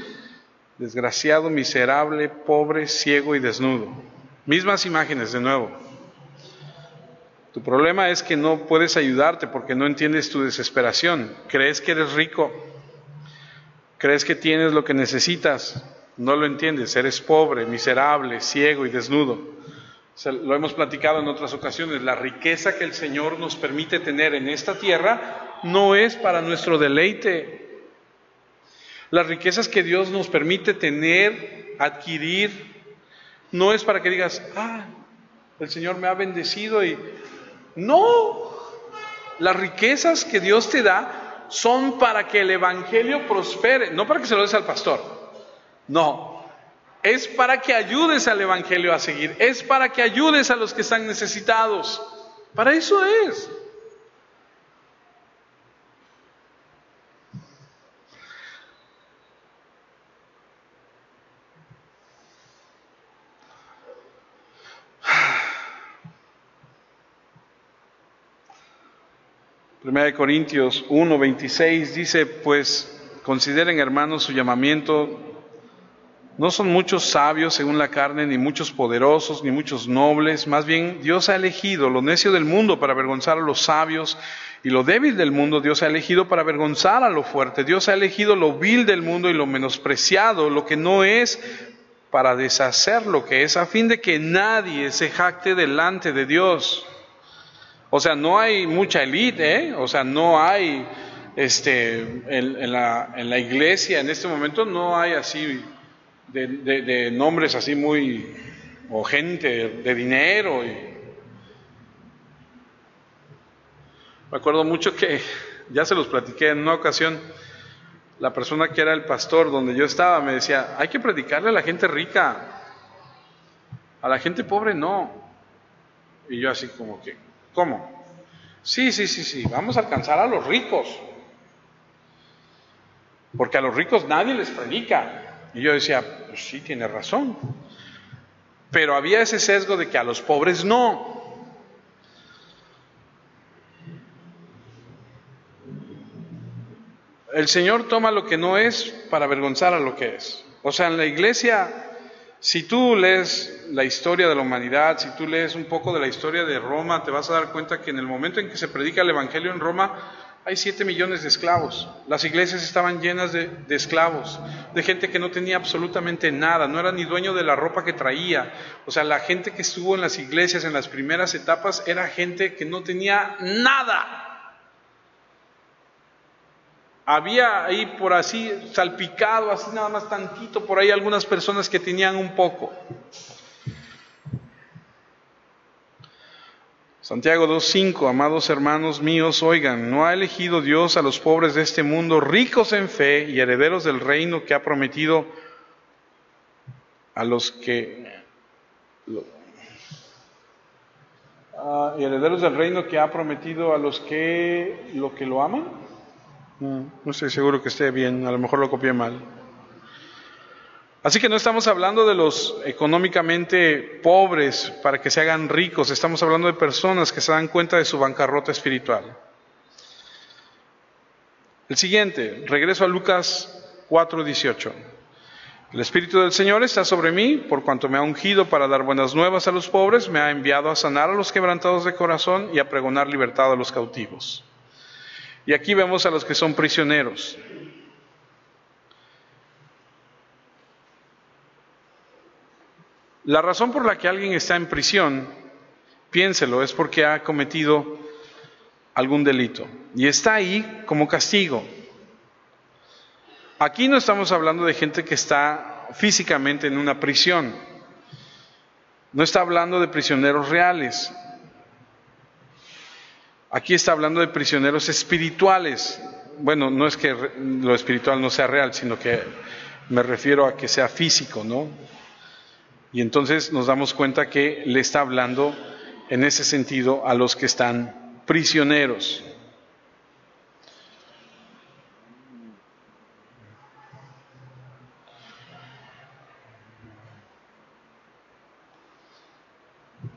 desgraciado, miserable, pobre, ciego y desnudo. Mismas imágenes de nuevo. Tu problema es que no puedes ayudarte porque no entiendes tu desesperación. Crees que eres rico, crees que tienes lo que necesitas, no lo entiendes. Eres pobre, miserable, ciego y desnudo. Lo hemos platicado en otras ocasiones. La riqueza que el Señor nos permite tener en esta tierra no es para nuestro deleite. Las riquezas que Dios nos permite tener, adquirir, no es para que digas, el Señor me ha bendecido y... No, las riquezas que Dios te da son para que el evangelio prospere, no para que se lo des al pastor, no, es para que ayudes al evangelio a seguir, es para que ayudes a los que están necesitados, para eso es. Primera de Corintios 1:26 dice, pues consideren, hermanos, su llamamiento. No son muchos sabios según la carne, ni muchos poderosos, ni muchos nobles. Más bien, Dios ha elegido lo necio del mundo para avergonzar a los sabios, y lo débil del mundo Dios ha elegido para avergonzar a lo fuerte. Dios ha elegido lo vil del mundo y lo menospreciado, lo que no es, para deshacer lo que es, a fin de que nadie se jacte delante de Dios. O sea, no hay mucha élite, o sea, no hay, en la iglesia en este momento no hay así de nombres así muy, o gente de dinero. Me acuerdo mucho que, ya se los platiqué en una ocasión, la persona que era el pastor donde yo estaba me decía, hay que predicarle a la gente rica, a la gente pobre no. Y yo así como que, ¿cómo? Sí, vamos a alcanzar a los ricos, porque a los ricos nadie les predica. Y yo decía, pues sí, tiene razón, pero había ese sesgo de que a los pobres no. El Señor toma lo que no es para avergonzar a lo que es. O sea, en la iglesia, si tú lees la historia de la humanidad, si tú lees un poco de la historia de Roma, te vas a dar cuenta que en el momento en que se predica el evangelio en Roma, hay 7 millones de esclavos. Las iglesias estaban llenas de esclavos, de gente que no tenía absolutamente nada, no era ni dueño de la ropa que traía. O sea, la gente que estuvo en las iglesias en las primeras etapas era gente que no tenía nada. Había ahí por así salpicado, así nada más tantito, por ahí algunas personas que tenían un poco. Santiago 2:5, amados hermanos míos, oigan, ¿no ha elegido Dios a los pobres de este mundo, ricos en fe y herederos del reino que ha prometido a los que... y herederos del reino que ha prometido a los que lo aman? No estoy seguro que esté bien, a lo mejor lo copié mal. Así que no estamos hablando de los económicamente pobres para que se hagan ricos, estamos hablando de personas que se dan cuenta de su bancarrota espiritual. El siguiente, regreso a Lucas 4:18. El Espíritu del Señor está sobre mí, por cuanto me ha ungido para dar buenas nuevas a los pobres, me ha enviado a sanar a los quebrantados de corazón y a pregonar libertad a los cautivos. Y aquí vemos a los que son prisioneros. La razón por la que alguien está en prisión piénselo, es porque ha cometido algún delito y está ahí como castigo. Aquí no estamos hablando de gente que está físicamente en una prisión, no está hablando de prisioneros reales. Aquí está hablando de prisioneros espirituales. Bueno, no es que lo espiritual no sea real, sino que me refiero a que sea físico, ¿no? Y entonces nos damos cuenta que le está hablando en ese sentido a los que están prisioneros.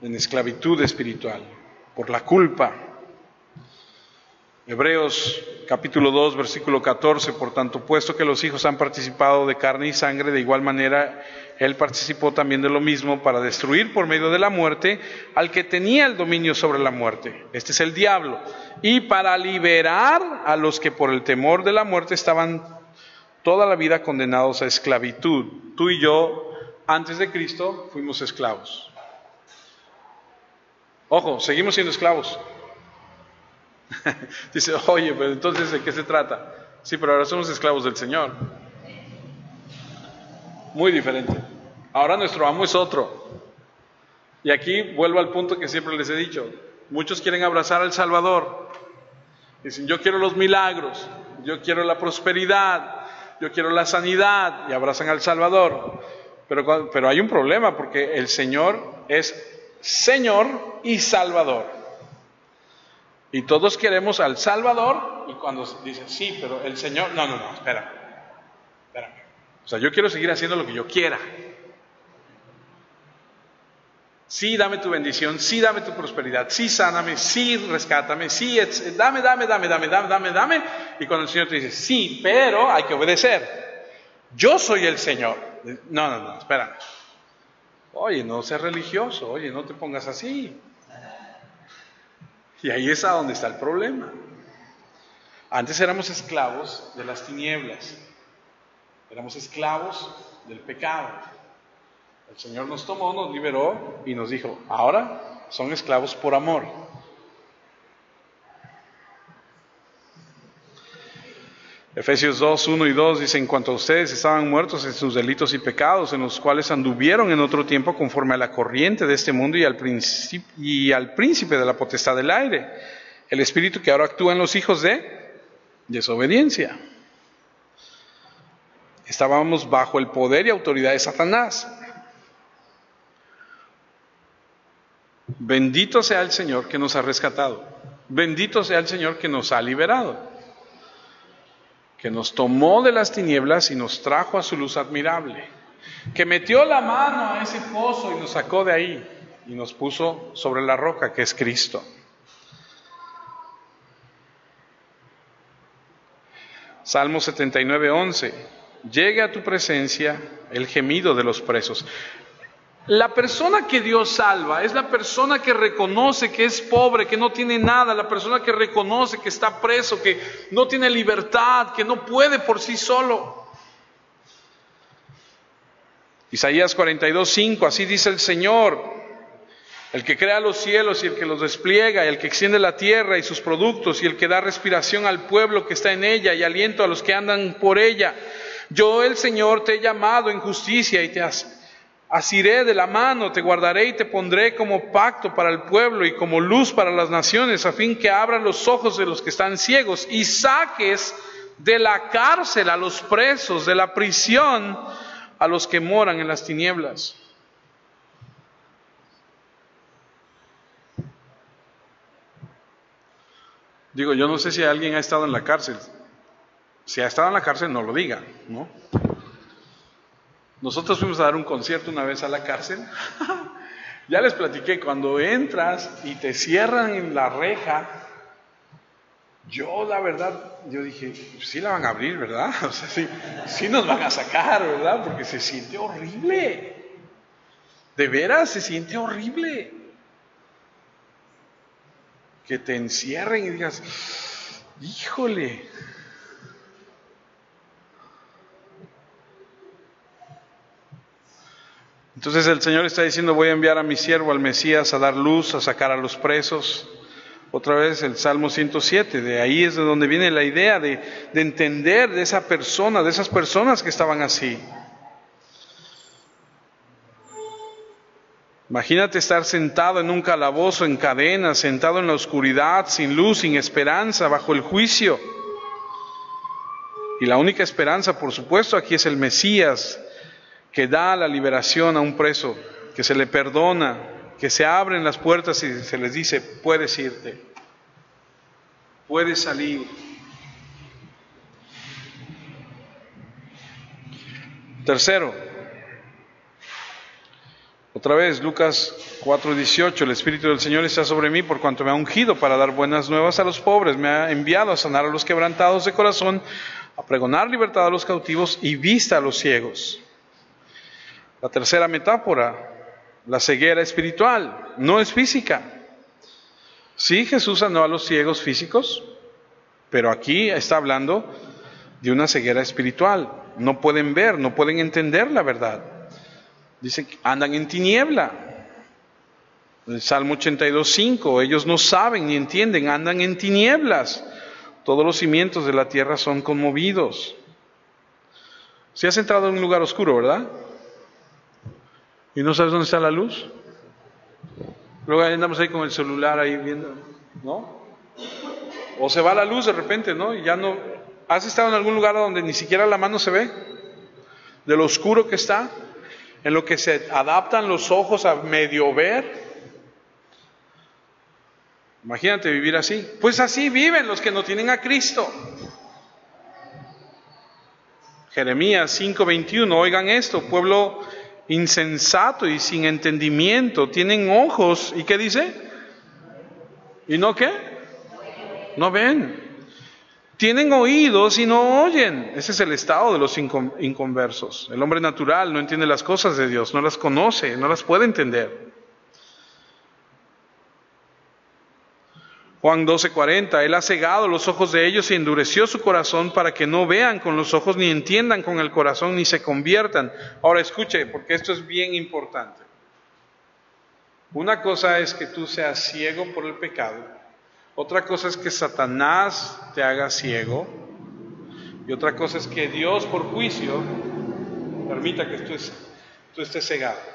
En esclavitud espiritual, por la culpa. Hebreos capítulo 2, versículo 14, por tanto, puesto que los hijos han participado de carne y sangre, de igual manera él participó también de lo mismo para destruir por medio de la muerte al que tenía el dominio sobre la muerte, este es el diablo, y para liberar a los que por el temor de la muerte estaban toda la vida condenados a esclavitud. Tú y yo, antes de Cristo, fuimos esclavos. Ojo, seguimos siendo esclavos. Dice, oye, pero entonces ¿de qué se trata? Sí, pero ahora somos esclavos del Señor. Muy diferente. Ahora nuestro amo es otro. Y aquí vuelvo al punto que siempre les he dicho. Muchos quieren abrazar al Salvador. Dicen, yo quiero los milagros, yo quiero la prosperidad, yo quiero la sanidad, y abrazan al Salvador. Pero hay un problema, porque el Señor es Señor y Salvador. Y todos queremos al Salvador, y cuando dicen, sí, pero el Señor, no, espérame. O sea, yo quiero seguir haciendo lo que yo quiera. Sí, dame tu bendición, sí, dame tu prosperidad, sí, sáname, sí, rescátame, sí, dame. Y cuando el Señor te dice, sí, pero hay que obedecer. Yo soy el Señor. No, espérame. Oye, no seas religioso, oye, no te pongas así. Y ahí es a donde está el problema. Antes éramos esclavos de las tinieblas, éramos esclavos del pecado. El Señor nos tomó, nos liberó y nos dijo, ahora son esclavos por amor. Efesios 2, 1 y 2 dice, en cuanto a ustedes estaban muertos en sus delitos y pecados, en los cuales anduvieron en otro tiempo conforme a la corriente de este mundo y al príncipe de la potestad del aire, el espíritu que ahora actúa en los hijos de desobediencia. Estábamos bajo el poder y autoridad de Satanás. Bendito sea el Señor que nos ha rescatado. Bendito sea el Señor que nos ha liberado, que nos tomó de las tinieblas y nos trajo a su luz admirable, que metió la mano a ese pozo y nos sacó de ahí y nos puso sobre la roca que es Cristo. Salmo 79, 11. Llegue a tu presencia el gemido de los presos. La persona que Dios salva es la persona que reconoce que es pobre, que no tiene nada, la persona que reconoce que está preso, que no tiene libertad, que no puede por sí solo. Isaías 42, 5, así dice el Señor, el que crea los cielos y el que los despliega, y el que extiende la tierra y sus productos, y el que da respiración al pueblo que está en ella y aliento a los que andan por ella. Yo, el Señor, te he llamado en justicia y te asiré de la mano, te guardaré y te pondré como pacto para el pueblo y como luz para las naciones, a fin que abran los ojos de los que están ciegos y saques de la cárcel a los presos, de la prisión a los que moran en las tinieblas. Digo, yo no sé si alguien ha estado en la cárcel. Si ha estado en la cárcel, no lo diga, ¿no? Nosotros fuimos a dar un concierto una vez a la cárcel. Ya les platiqué, cuando entras y te cierran en la reja, yo la verdad, yo dije, sí la van a abrir, ¿verdad? O sea, sí nos van a sacar, ¿verdad? Porque se siente horrible. De veras, se siente horrible. Que te encierren y digas, híjole. Entonces el Señor está diciendo, voy a enviar a mi siervo, al Mesías, a dar luz, a sacar a los presos. Otra vez el Salmo 107, de ahí es de donde viene la idea de entender de esa persona, de esas personas que estaban así. Imagínate estar sentado en un calabozo, en cadenas, sentado en la oscuridad, sin luz, sin esperanza, bajo el juicio. Y la única esperanza, por supuesto, aquí es el Mesías, que da la liberación a un preso, que se le perdona, que se abren las puertas y se les dice, puedes irte, puedes salir. Tercero, otra vez, Lucas 4:18, el Espíritu del Señor está sobre mí por cuanto me ha ungido para dar buenas nuevas a los pobres, me ha enviado a sanar a los quebrantados de corazón, a pregonar libertad a los cautivos y vista a los ciegos. La tercera metáfora, la ceguera espiritual, no es física. Sí, Jesús sanó a los ciegos físicos, pero aquí está hablando de una ceguera espiritual. No pueden ver, no pueden entender la verdad. Dicen que andan en tiniebla. El Salmo 82:5, ellos no saben ni entienden, andan en tinieblas. Todos los cimientos de la tierra son conmovidos. Si has entrado en un lugar oscuro, ¿verdad? ¿Y no sabes dónde está la luz? Luego andamos ahí con el celular ahí viendo, ¿no? O se va la luz de repente, ¿no? Y ya no... ¿Has estado en algún lugar donde ni siquiera la mano se ve? De lo oscuro que está, en lo que se adaptan los ojos a medio ver. Imagínate vivir así. Pues así viven los que no tienen a Cristo. Jeremías 5:21, oigan esto, pueblo insensato y sin entendimiento, tienen ojos, ¿y qué dice? ¿Y no qué? No ven. Tienen oídos y no oyen. Ese es el estado de los inconversos. El hombre natural no entiende las cosas de Dios, no las conoce, no las puede entender. Juan 12:40, Él ha cegado los ojos de ellos y endureció su corazón para que no vean con los ojos, ni entiendan con el corazón, ni se conviertan. Ahora escuche, porque esto es bien importante. Una cosa es que tú seas ciego por el pecado. Otra cosa es que Satanás te haga ciego. Y otra cosa es que Dios por juicio permita que tú estés cegado.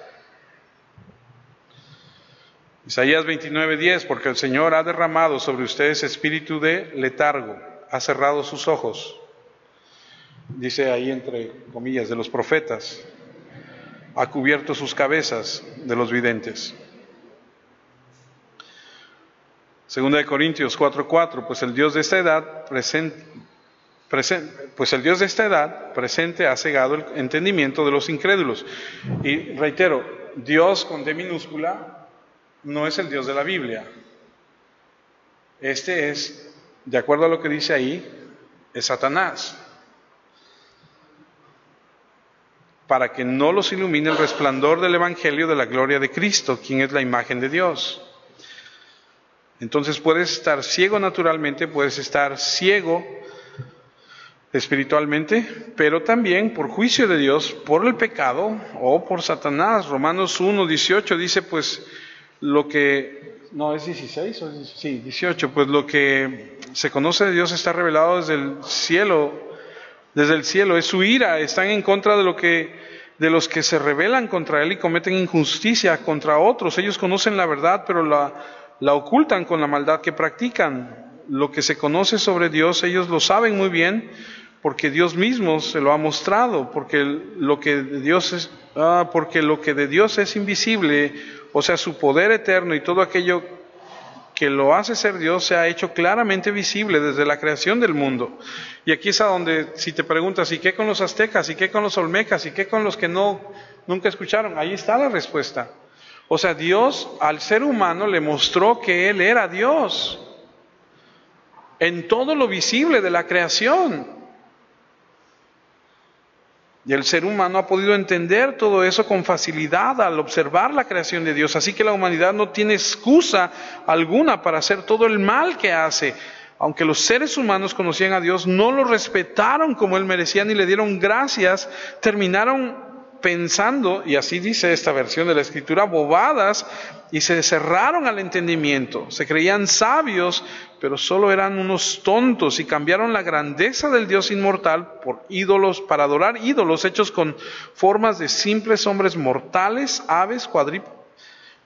Isaías 29:10, porque el Señor ha derramado sobre ustedes espíritu de letargo, ha cerrado sus ojos, dice ahí entre comillas, de los profetas, ha cubierto sus cabezas de los videntes. Segunda de Corintios 4:4, pues el Dios de esta edad presente ha cegado el entendimiento de los incrédulos. Y reitero, Dios con D minúscula no es el Dios de la Biblia. Este es, de acuerdo a lo que dice ahí, es Satanás. Para que no los ilumine el resplandor del Evangelio de la gloria de Cristo, quien es la imagen de Dios. Entonces puedes estar ciego naturalmente, puedes estar ciego espiritualmente, pero también por juicio de Dios, por el pecado o por Satanás. Romanos 1:18 dice, pues, lo que, no, es 16 o sí, 18, pues lo que se conoce de Dios está revelado desde el cielo, es su ira, están en contra de los que se rebelan contra Él y cometen injusticia contra otros. Ellos conocen la verdad, pero la ocultan con la maldad que practican. Lo que se conoce sobre Dios, ellos lo saben muy bien, porque Dios mismo se lo ha mostrado, porque lo que de Dios es invisible, o sea, su poder eterno y todo aquello que lo hace ser Dios se ha hecho claramente visible desde la creación del mundo. Y aquí es a donde, si te preguntas, ¿y qué con los aztecas? ¿Y qué con los olmecas? ¿Y qué con los que nunca escucharon? Ahí está la respuesta. O sea, Dios al ser humano le mostró que Él era Dios en todo lo visible de la creación. Y el ser humano ha podido entender todo eso con facilidad al observar la creación de Dios. Así que la humanidad no tiene excusa alguna para hacer todo el mal que hace. Aunque los seres humanos conocían a Dios, no lo respetaron como Él merecía ni le dieron gracias, terminaron pensando, y así dice esta versión de la Escritura, bobadas, y se cerraron al entendimiento. Se creían sabios, pero solo eran unos tontos, y cambiaron la grandeza del Dios inmortal por ídolos, para adorar ídolos hechos con formas de simples hombres mortales, aves,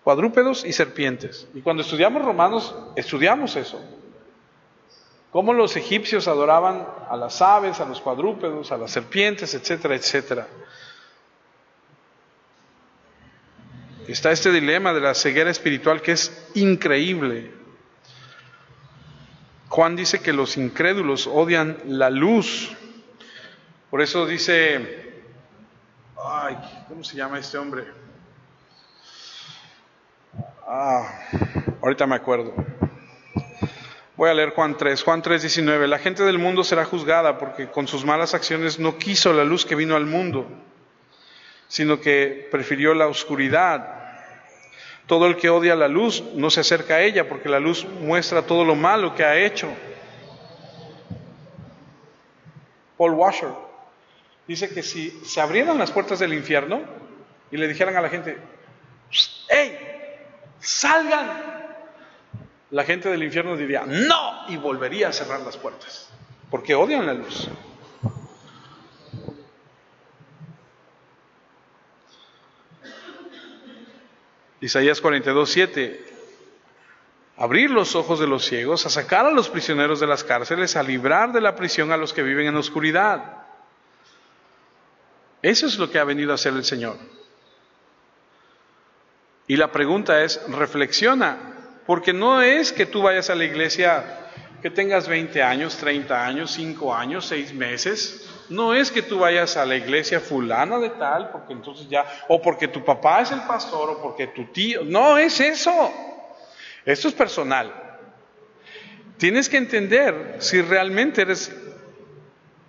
cuadrúpedos y serpientes. Y cuando estudiamos Romanos, estudiamos eso. Cómo los egipcios adoraban a las aves, a los cuadrúpedos, a las serpientes, etcétera, etcétera. Está este dilema de la ceguera espiritual que es increíble. Juan dice que los incrédulos odian la luz. Por eso dice, ¿cómo se llama este hombre? Ahorita me acuerdo. Voy a leer Juan 3:19. La gente del mundo será juzgada porque con sus malas acciones no quiso la luz que vino al mundo, sino que prefirió la oscuridad. Todo el que odia la luz no se acerca a ella, porque la luz muestra todo lo malo que ha hecho. Paul Washer dice que si se abrieran las puertas del infierno y le dijeran a la gente, ¡hey! ¡Salgan! La gente del infierno diría, ¡no! Y volvería a cerrar las puertas, porque odian la luz. Isaías 42:7, abrir los ojos de los ciegos, a sacar a los prisioneros de las cárceles, a librar de la prisión a los que viven en la oscuridad. Eso es lo que ha venido a hacer el Señor. Y la pregunta es, reflexiona, porque no es que tú vayas a la iglesia, que tengas 20 años, 30 años, 5 años, 6 meses. No es que tú vayas a la iglesia fulana de tal, porque entonces ya, o porque tu papá es el pastor, o porque tu tío. No es eso. Esto es personal. Tienes que entender si realmente eres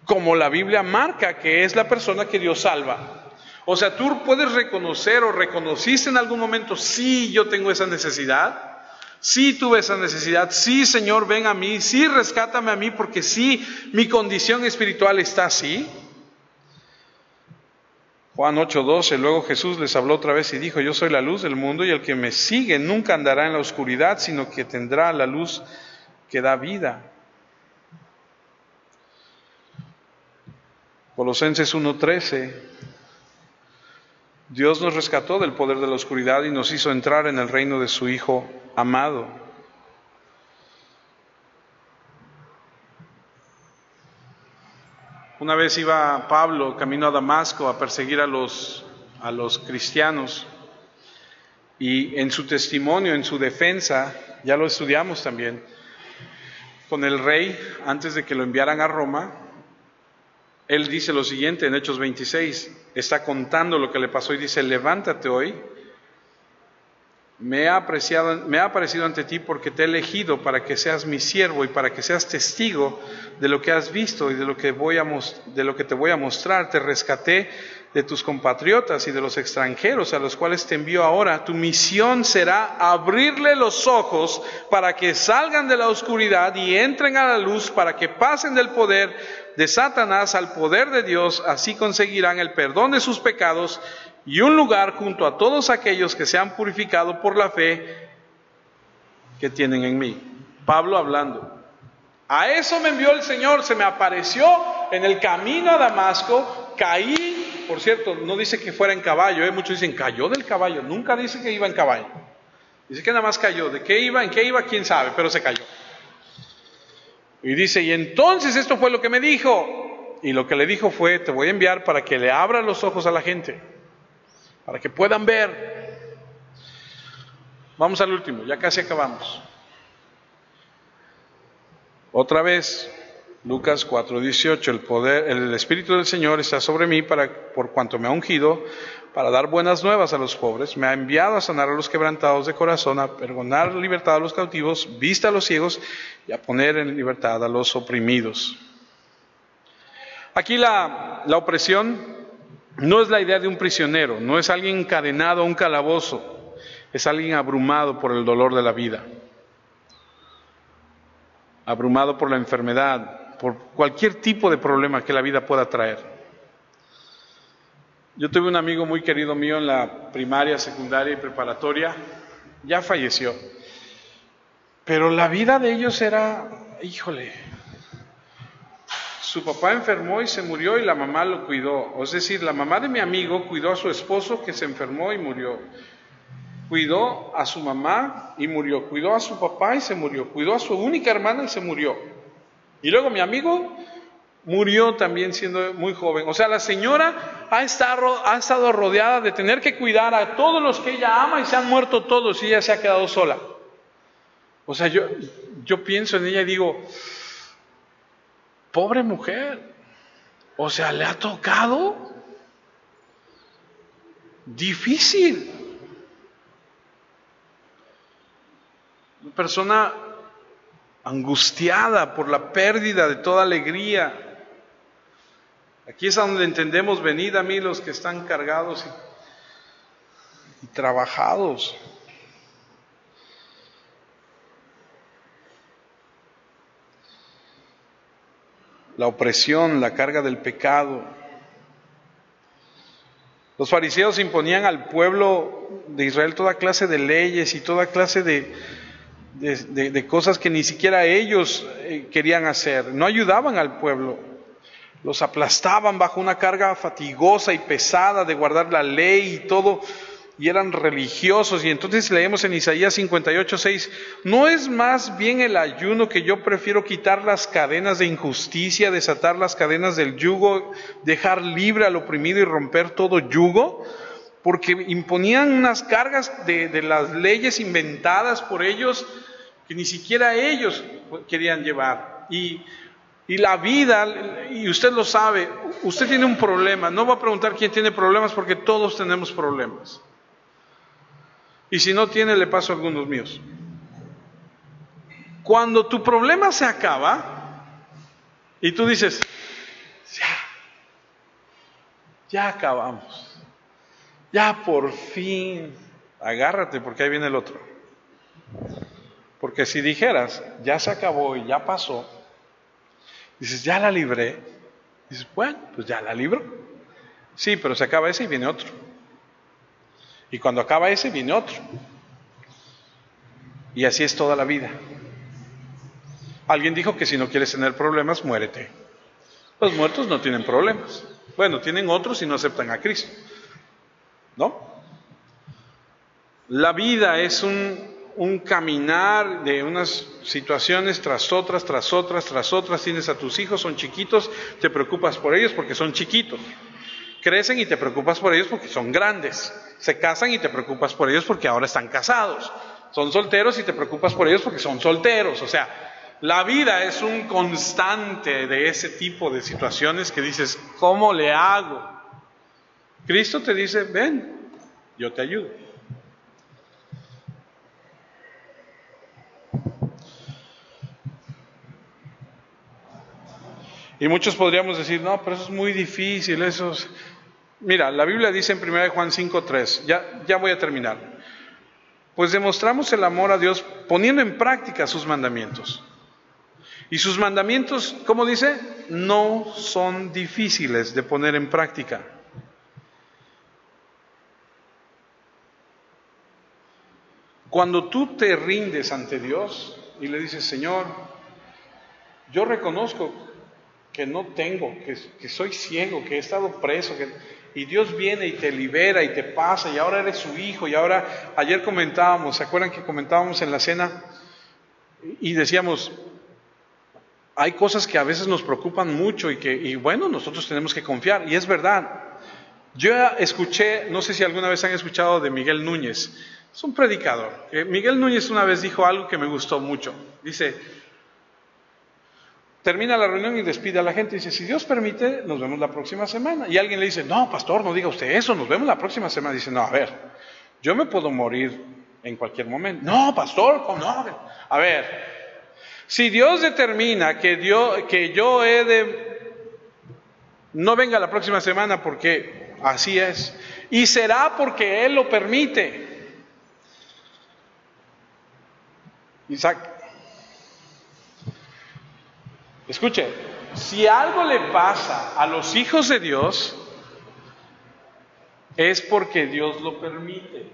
como la Biblia marca que es la persona que Dios salva. O sea, tú puedes reconocer o reconociste en algún momento, sí, yo tengo esa necesidad. Sí tuve esa necesidad, sí Señor ven a mí, sí rescátame a mí, porque sí mi condición espiritual está así. Juan 8:12, luego Jesús les habló otra vez y dijo, yo soy la luz del mundo y el que me sigue nunca andará en la oscuridad, sino que tendrá la luz que da vida. Colosenses 1:13, Dios nos rescató del poder de la oscuridad y nos hizo entrar en el reino de su Hijo amado. Una vez iba Pablo camino a Damasco a perseguir a los cristianos, y en su testimonio, en su defensa, ya lo estudiamos también, con el rey, antes de que lo enviaran a Roma, él dice lo siguiente en Hechos 26, está contando lo que le pasó y dice, levántate hoy, me ha aparecido ante ti porque te he elegido para que seas mi siervo y para que seas testigo de lo que has visto y de lo que te voy a mostrar. Te rescaté de tus compatriotas y de los extranjeros a los cuales te envío ahora. Tu misión será abrirle los ojos para que salgan de la oscuridad y entren a la luz, para que pasen del poder de Satanás al poder de Dios. Así conseguirán el perdón de sus pecados y un lugar junto a todos aquellos que se han purificado por la fe que tienen en mí. Pablo hablando. A eso me envió el Señor, se me apareció en el camino a Damasco, caí, por cierto, no dice que fuera en caballo, muchos dicen cayó del caballo, nunca dice que iba en caballo, dice que nada más cayó, de qué iba, en qué iba, quién sabe, pero se cayó. Y dice, y entonces esto fue lo que me dijo, y lo que le dijo fue, te voy a enviar para que le abra los ojos a la gente, para que puedan ver. Vamos al último, ya casi acabamos. Otra vez, Lucas 4:18, el Espíritu del Señor está sobre mí por cuanto me ha ungido para dar buenas nuevas a los pobres, me ha enviado a sanar a los quebrantados de corazón, a pregonar libertad a los cautivos, vista a los ciegos y a poner en libertad a los oprimidos. Aquí la opresión no es la idea de un prisionero, no es alguien encadenado a un calabozo, es alguien abrumado por el dolor de la vida, abrumado por la enfermedad, por cualquier tipo de problema que la vida pueda traer. Yo tuve un amigo muy querido mío en la primaria, secundaria y preparatoria, ya falleció, pero la vida de ellos era, híjole, su papá enfermó y se murió y la mamá lo cuidó. Es decir, la mamá de mi amigo cuidó a su esposo que se enfermó y murió. Cuidó a su mamá y murió. Cuidó a su papá y se murió. Cuidó a su única hermana y se murió. Y luego mi amigo murió también siendo muy joven. O sea, la señora ha estado rodeada de tener que cuidar a todos los que ella ama y se han muerto todos y ella se ha quedado sola. O sea, yo pienso en ella y digo, pobre mujer, o sea, le ha tocado difícil. Una persona angustiada por la pérdida de toda alegría. Aquí es donde entendemos, venid a mí los que están cargados y trabajados. La opresión, la carga del pecado. Los fariseos imponían al pueblo de Israel toda clase de leyes y toda clase de cosas que ni siquiera ellos querían hacer. No ayudaban al pueblo. Los aplastaban bajo una carga fatigosa y pesada de guardar la ley y todo. Y eran religiosos. Y entonces leemos en Isaías 58:6, ¿no es más bien el ayuno que yo prefiero quitar las cadenas de injusticia, desatar las cadenas del yugo, dejar libre al oprimido y romper todo yugo? Porque imponían unas cargas de las leyes inventadas por ellos que ni siquiera ellos querían llevar. Y la vida, y usted lo sabe, usted tiene un problema, no va a preguntar quién tiene problemas porque todos tenemos problemas. Y si no tiene, le paso algunos míos. Cuando tu problema se acaba y tú dices, ya acabamos, ya por fin, agárrate porque ahí viene el otro. Porque si dijeras, ya se acabó y ya pasó, dices, ya la libré, dices, bueno, pues ya la libro. Sí, pero se acaba ese y viene otro. Y cuando acaba ese, viene otro. Y así es toda la vida. Alguien dijo que si no quieres tener problemas, muérete. Los muertos no tienen problemas. Bueno, tienen otros y no aceptan a Cristo. ¿No? La vida es un caminar de unas situaciones tras otras, tras otras, tras otras. Tienes a tus hijos, son chiquitos, te preocupas por ellos porque son chiquitos. Crecen y te preocupas por ellos porque son grandes. Se casan y te preocupas por ellos porque ahora están casados. Son solteros y te preocupas por ellos porque son solteros. O sea, la vida es un constante de ese tipo de situaciones que dices, ¿cómo le hago? Cristo te dice, ven, yo te ayudo. Y muchos podríamos decir, no, pero eso es muy difícil, eso es... Mira, la Biblia dice en 1 Juan 5:3, ya voy a terminar. Pues demostramos el amor a Dios poniendo en práctica sus mandamientos. Y sus mandamientos, ¿cómo dice? No son difíciles de poner en práctica. Cuando tú te rindes ante Dios y le dices, Señor, yo reconozco que no tengo, que soy ciego, que he estado preso, y Dios viene y te libera y te pasa, y ahora eres su hijo, y ahora, ayer comentábamos, ¿se acuerdan que comentábamos en la cena? Y decíamos, hay cosas que a veces nos preocupan mucho y bueno, nosotros tenemos que confiar, y es verdad. Yo escuché, no sé si alguna vez han escuchado de Miguel Núñez, es un predicador. Miguel Núñez una vez dijo algo que me gustó mucho, dice... Termina la reunión y despide a la gente y dice, si Dios permite, nos vemos la próxima semana. Y alguien le dice, no, pastor, no diga usted eso, nos vemos la próxima semana. Dice, no, a ver, yo me puedo morir en cualquier momento. No, pastor, no. A ver, si Dios determina que yo he de... No venga la próxima semana porque así es. Y será porque Él lo permite. Isaac. Escuche, si algo le pasa a los hijos de Dios, es porque Dios lo permite.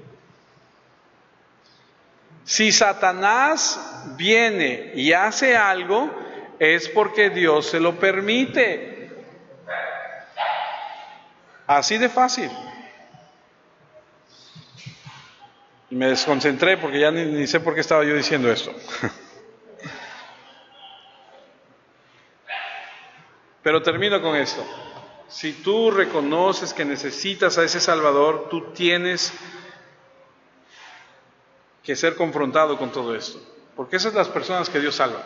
Si Satanás viene y hace algo, es porque Dios se lo permite. Así de fácil. Y me desconcentré porque ya ni sé por qué estaba yo diciendo esto. Pero termino con esto. Si tú reconoces que necesitas a ese Salvador, tú tienes que ser confrontado con todo esto. Porque esas son las personas que Dios salva.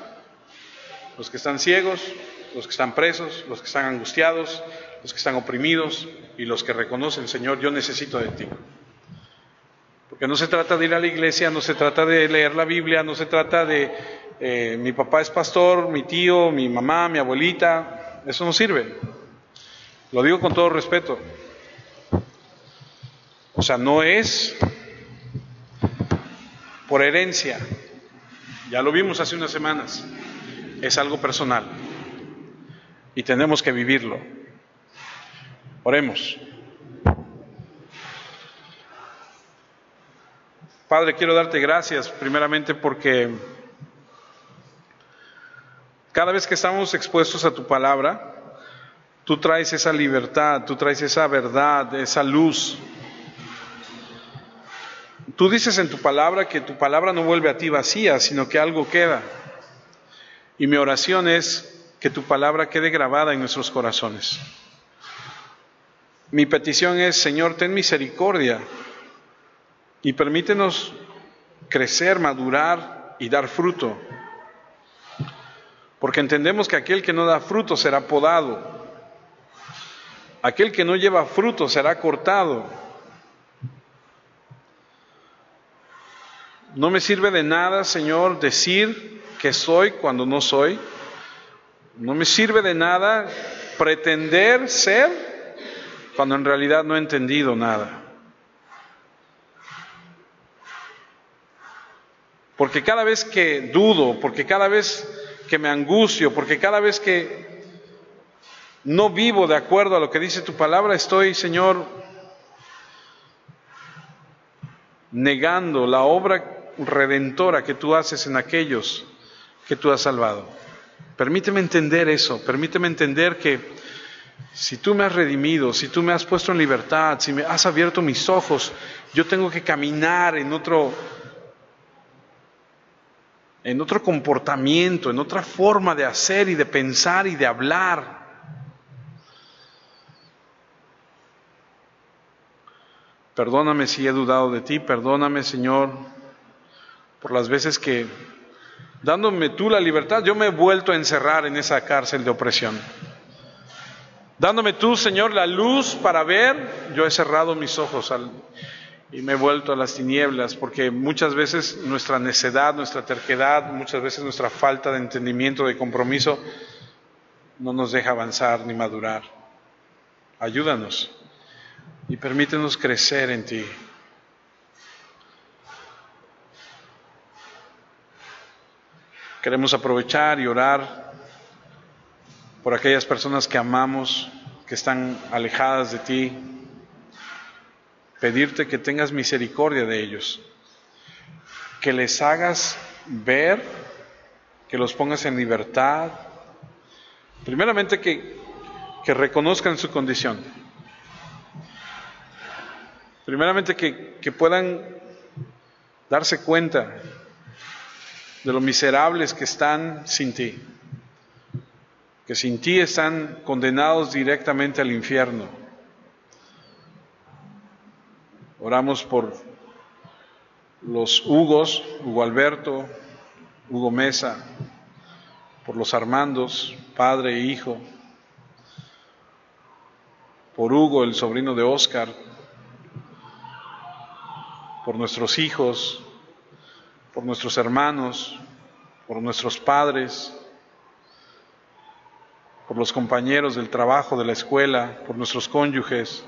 Los que están ciegos, los que están presos, los que están angustiados, los que están oprimidos y los que reconocen, Señor, yo necesito de ti. Porque no se trata de ir a la iglesia, no se trata de leer la Biblia, no se trata de mi papá es pastor, mi tío, mi mamá, mi abuelita. Eso no sirve. Lo digo con todo respeto. O sea, no es por herencia. Ya lo vimos hace unas semanas. Es algo personal. Y tenemos que vivirlo. Oremos. Padre, quiero darte gracias primeramente porque cada vez que estamos expuestos a tu palabra, tú traes esa libertad, tú traes esa verdad, esa luz. Tú dices en tu palabra que tu palabra no vuelve a ti vacía, sino que algo queda. Y mi oración es que tu palabra quede grabada en nuestros corazones. Mi petición es, Señor, ten misericordia y permítenos crecer, madurar y dar fruto. Porque entendemos que aquel que no da fruto será podado. Aquel que no lleva fruto será cortado. No me sirve de nada, Señor, decir que soy cuando no soy. No me sirve de nada pretender ser cuando en realidad no he entendido nada. Porque cada vez que dudo, porque cada vez que me angustio, porque cada vez que no vivo de acuerdo a lo que dice tu palabra, estoy, Señor, negando la obra redentora que tú haces en aquellos que tú has salvado. Permíteme entender eso, permíteme entender que si tú me has redimido, si tú me has puesto en libertad, si me has abierto mis ojos, yo tengo que caminar en otro comportamiento, en otra forma de hacer y de pensar y de hablar. Perdóname si he dudado de ti, perdóname, Señor, por las veces que, dándome tú la libertad, yo me he vuelto a encerrar en esa cárcel de opresión. Dándome tú, Señor, la luz para ver, yo he cerrado mis ojos y me he vuelto a las tinieblas, porque muchas veces nuestra necedad, nuestra terquedad, muchas veces nuestra falta de entendimiento, de compromiso, no nos deja avanzar ni madurar. Ayúdanos y permítenos crecer en ti. Queremos aprovechar y orar por aquellas personas que amamos, que están alejadas de ti. Pedirte que tengas misericordia de ellos, que les hagas ver, que los pongas en libertad. Primeramente que reconozcan su condición. Primeramente que puedan darse cuenta de lo miserables que están sin ti, que sin ti están condenados directamente al infierno. Oramos por los Hugos, Hugo Alberto, Hugo Mesa, por los Armandos, padre e hijo, por Hugo, el sobrino de Oscar, por nuestros hijos, por nuestros hermanos, por nuestros padres, por los compañeros del trabajo, de la escuela, por nuestros cónyuges.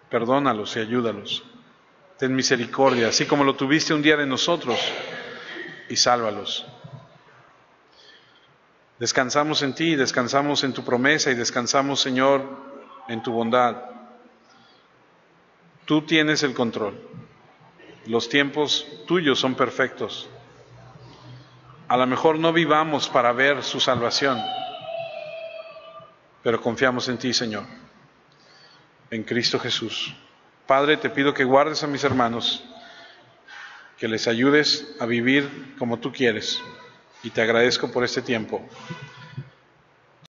Perdónalos y ayúdalos. Ten misericordia, así como lo tuviste un día de nosotros, y sálvalos. Descansamos en ti, descansamos en tu promesa y descansamos, Señor, en tu bondad. Tú tienes el control. Los tiempos tuyos son perfectos. A lo mejor no vivamos para ver su salvación, pero confiamos en ti, Señor, en Cristo Jesús. Padre, te pido que guardes a mis hermanos, que les ayudes a vivir como tú quieres, y te agradezco por este tiempo.